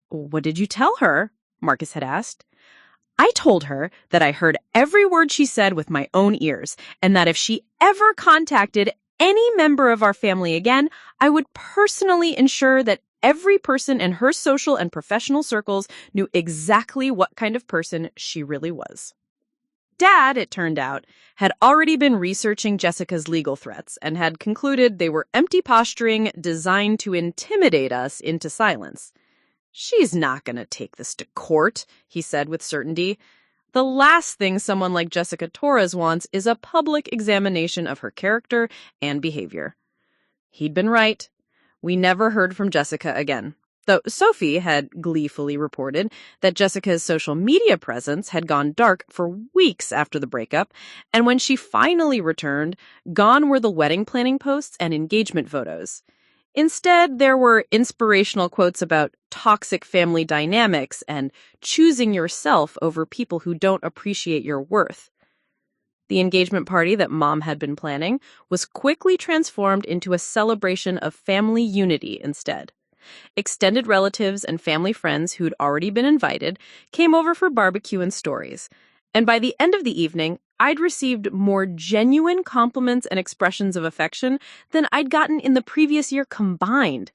S4: "What did you tell her?" Marcus had asked. "I told her that I heard every word she said with my own ears, and that if she ever contacted any member of our family again, I would personally ensure that every person in her social and professional circles knew exactly what kind of person she really was." Dad, it turned out, had already been researching Jessica's legal threats and had concluded they were empty posturing designed to intimidate us into silence. "She's not going to take this to court," he said with certainty. "The last thing someone like Jessica Torres wants is a public examination of her character and behavior." He'd been right. We never heard from Jessica again, though Sophie had gleefully reported that Jessica's social media presence had gone dark for weeks after the breakup, and when she finally returned, gone were the wedding planning posts and engagement photos. Instead, there were inspirational quotes about toxic family dynamics and choosing yourself over people who don't appreciate your worth. The engagement party that Mom had been planning was quickly transformed into a celebration of family unity instead. Extended relatives and family friends who'd already been invited came over for barbecue and stories. And by the end of the evening, I'd received more genuine compliments and expressions of affection than I'd gotten in the previous year combined.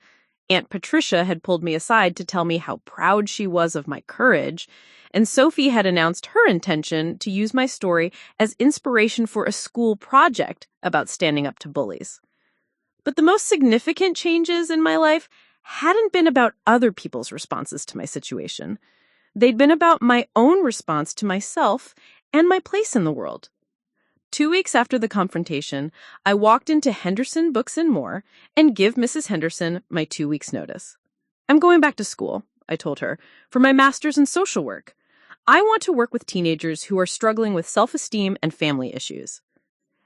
S4: Aunt Patricia had pulled me aside to tell me how proud she was of my courage, and Sophie had announced her intention to use my story as inspiration for a school project about standing up to bullies. But the most significant changes in my life hadn't been about other people's responses to my situation. They'd been about my own response to myself and my place in the world. 2 weeks after the confrontation, I walked into Henderson Books and More and give Mrs. Henderson my 2 weeks' notice. "I'm going back to school," I told her, "for my master's in social work. I want to work with teenagers who are struggling with self-esteem and family issues."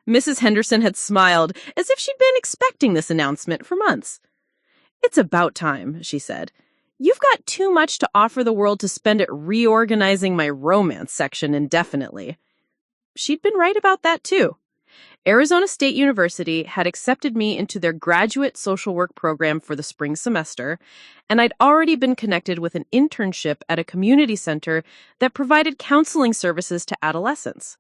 S4: Mrs. Henderson had smiled as if she'd been expecting this announcement for months. "It's about time," she said. "You've got too much to offer the world to spend it reorganizing my romance section indefinitely." She'd been right about that, too. Arizona State University had accepted me into their graduate social work program for the spring semester, and I'd already been connected with an internship at a community center that provided counseling services to adolescents.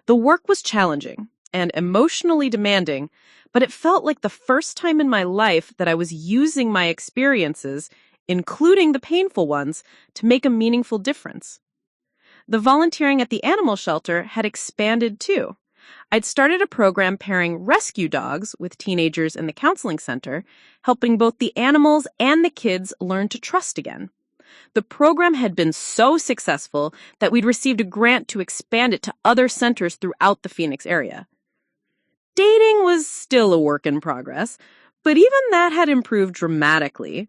S4: The work was challenging and emotionally demanding, but it felt like the first time in my life that I was using my experiences, including the painful ones, to make a meaningful difference. The volunteering at the animal shelter had expanded too. I'd started a program pairing rescue dogs with teenagers in the counseling center, helping both the animals and the kids learn to trust again. The program had been so successful that we'd received a grant to expand it to other centers throughout the Phoenix area. Dating was still a work in progress, but even that had improved dramatically.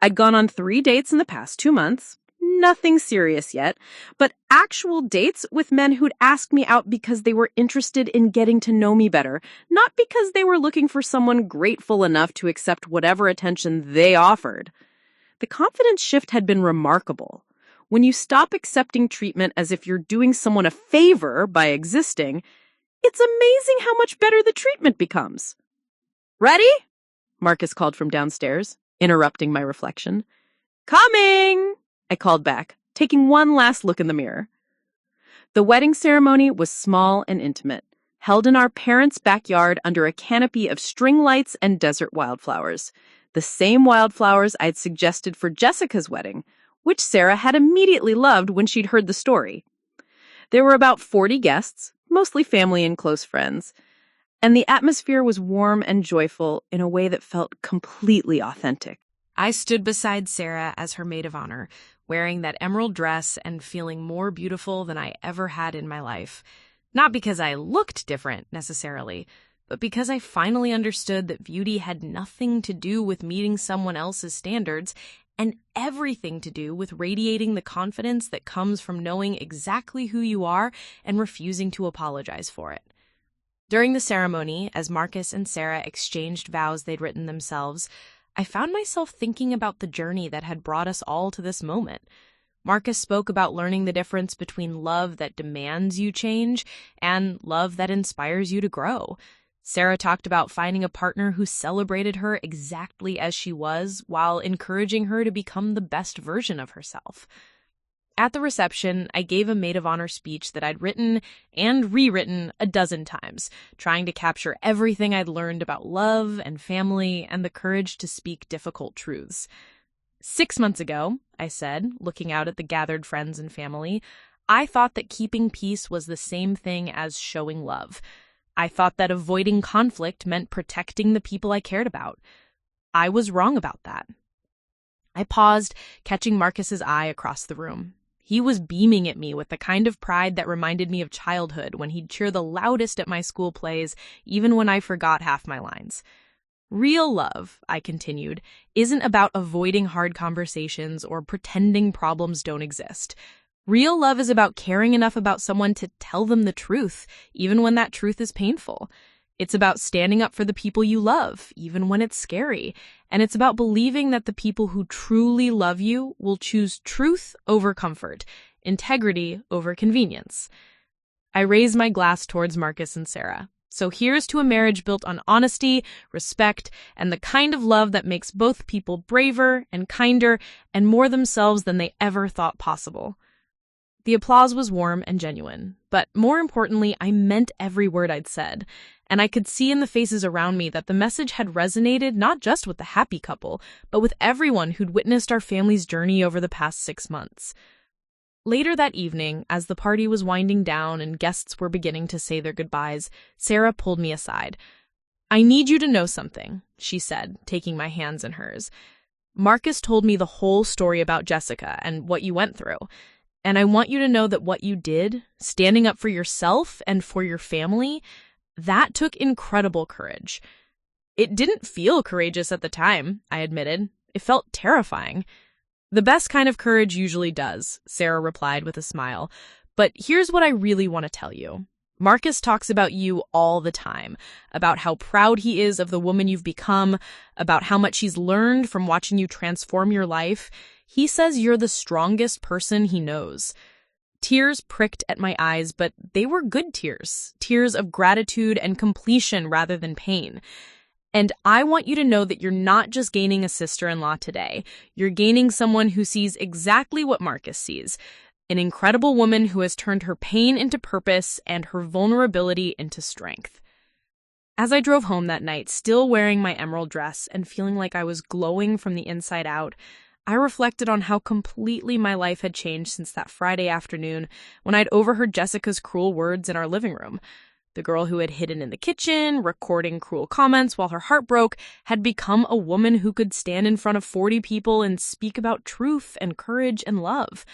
S4: I'd gone on 3 dates in the past 2 months. Nothing serious yet, but actual dates with men who'd ask me out because they were interested in getting to know me better, not because they were looking for someone grateful enough to accept whatever attention they offered. The confidence shift had been remarkable. When you stop accepting treatment as if you're doing someone a favor by existing, it's amazing how much better the treatment becomes. "Ready?" Marcus called from downstairs, interrupting my reflection. "Coming!" I called back, taking one last look in the mirror. The wedding ceremony was small and intimate, held in our parents' backyard under a canopy of string lights and desert wildflowers, the same wildflowers I'd suggested for Jessica's wedding, which Sarah had immediately loved when she'd heard the story. There were about 40 guests, mostly family and close friends, and the atmosphere was warm and joyful in a way that felt completely authentic.
S2: I stood beside Sarah as her maid of honor, wearing that emerald dress and feeling more beautiful than I ever had in my life. Not because I looked different, necessarily, but because I finally understood that beauty had nothing to do with meeting someone else's standards and everything to do with radiating the confidence that comes from knowing exactly who you are and refusing to apologize for it. During the ceremony, as Marcus and Sarah exchanged vows they'd written themselves, I found myself thinking about the journey that had brought us all to this moment. Marcus spoke about learning the difference between love that demands you change and love that inspires you to grow. Sarah talked about finding a partner who celebrated her exactly as she was while encouraging her to become the best version of herself. At the reception, I gave a maid of honor speech that I'd written and rewritten a dozen times, trying to capture everything I'd learned about love and family and the courage to speak difficult truths. 6 months ago, I said, looking out at the gathered friends and family, I thought that keeping peace was the same thing as showing love. I thought that avoiding conflict meant protecting the people I cared about. I was wrong about that. I paused, catching Marcus's eye across the room. He was beaming at me with the kind of pride that reminded me of childhood when he'd cheer the loudest at my school plays, even when I forgot half my lines. Real love, I continued, isn't about avoiding hard conversations or pretending problems don't exist. Real love is about caring enough about someone to tell them the truth, even when that truth is painful. It's about standing up for the people you love, even when it's scary. And it's about believing that the people who truly love you will choose truth over comfort, integrity over convenience. I raised my glass towards Marcus and Sarah. So here's to a marriage built on honesty, respect, and the kind of love that makes both people braver and kinder and more themselves than they ever thought possible. The applause was warm and genuine, but more importantly, I meant every word I'd said. And I could see in the faces around me that the message had resonated not just with the happy couple, but with everyone who'd witnessed our family's journey over the past 6 months. Later that evening, as the party was winding down and guests were beginning to say their goodbyes, Sarah pulled me aside. "I need you to know something," she said, taking my hands in hers. "Marcus told me the whole story about Jessica and what you went through. And I want you to know that what you did, standing up for yourself and for your family, that took incredible courage." "It didn't feel courageous at the time," I admitted. "It felt terrifying." "The best kind of courage usually does," Sarah replied with a smile. "But here's what I really want to tell you. Marcus talks about you all the time, about how proud he is of the woman you've become, about how much he's learned from watching you transform your life. He says you're the strongest person he knows." Tears pricked at my eyes, but they were good tears, tears of gratitude and completion rather than pain. "And I want you to know that you're not just gaining a sister-in-law today. You're gaining someone who sees exactly what Marcus sees, an incredible woman who has turned her pain into purpose and her vulnerability into strength." As I drove home that night, still wearing my emerald dress and feeling like I was glowing from the inside out, I reflected on how completely my life had changed since that Friday afternoon when I'd overheard Jessica's cruel words in our living room. The girl who had hidden in the kitchen, recording cruel comments while her heart broke, had become a woman who could stand in front of 40 people and speak about truth and courage and love.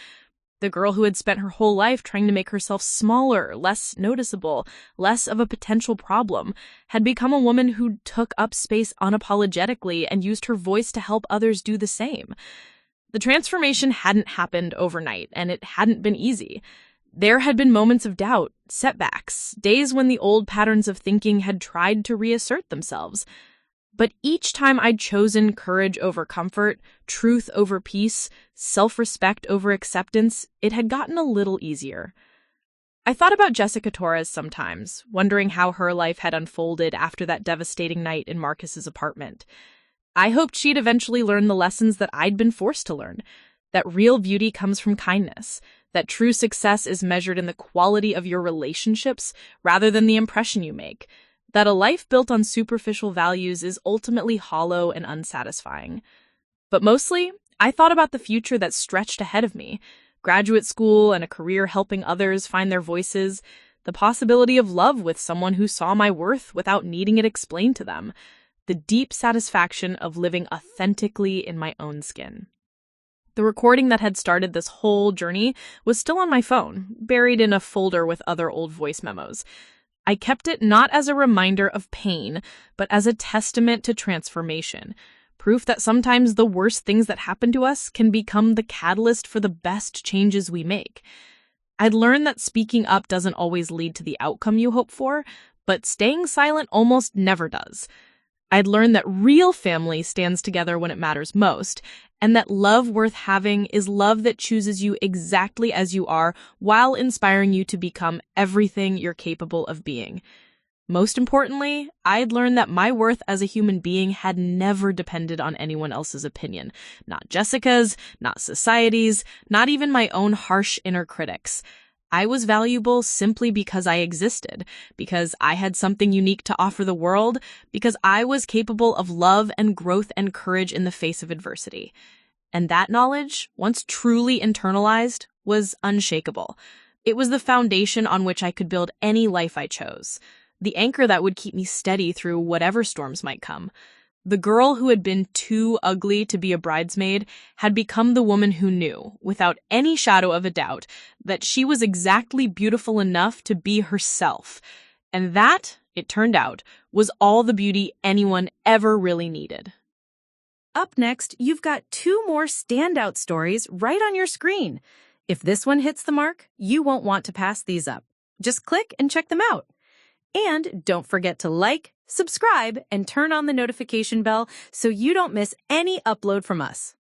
S2: The girl who had spent her whole life trying to make herself smaller, less noticeable, less of a potential problem, had become a woman who took up space unapologetically and used her voice to help others do the same. The transformation hadn't happened overnight, and it hadn't been easy. There had been moments of doubt, setbacks, days when the old patterns of thinking had tried to reassert themselves. But each time I'd chosen courage over comfort, truth over peace, self-respect over acceptance, it had gotten a little easier. I thought about Jessica Torres sometimes, wondering how her life had unfolded after that devastating night in Marcus's apartment. I hoped she'd eventually learn the lessons that I'd been forced to learn, that real beauty comes from kindness, that true success is measured in the quality of your relationships rather than the impression you make, that a life built on superficial values is ultimately hollow and unsatisfying. But mostly, I thought about the future that stretched ahead of me, graduate school and a career helping others find their voices, the possibility of love with someone who saw my worth without needing it explained to them, the deep satisfaction of living authentically in my own skin. The recording that had started this whole journey was still on my phone, buried in a folder with other old voice memos. I kept it not as a reminder of pain, but as a testament to transformation. Proof that sometimes the worst things that happen to us can become the catalyst for the best changes we make. I'd learned that speaking up doesn't always lead to the outcome you hope for, but staying silent almost never does. I'd learned that real family stands together when it matters most, and that love worth having is love that chooses you exactly as you are while inspiring you to become everything you're capable of being. Most importantly, I'd learned that my worth as a human being had never depended on anyone else's opinion. Not Jessica's, not society's, not even my own harsh inner critics. I was valuable simply because I existed, because I had something unique to offer the world, because I was capable of love and growth and courage in the face of adversity. And that knowledge, once truly internalized, was unshakable. It was the foundation on which I could build any life I chose, the anchor that would keep me steady through whatever storms might come. The girl who had been too ugly to be a bridesmaid had become the woman who knew, without any shadow of a doubt, that she was exactly beautiful enough to be herself. And that, it turned out, was all the beauty anyone ever really needed.
S1: Up next, you've got 2 more standout stories right on your screen. If this one hits the mark, you won't want to pass these up. Just click and check them out. And don't forget to like, subscribe, and turn on the notification bell so you don't miss any upload from us.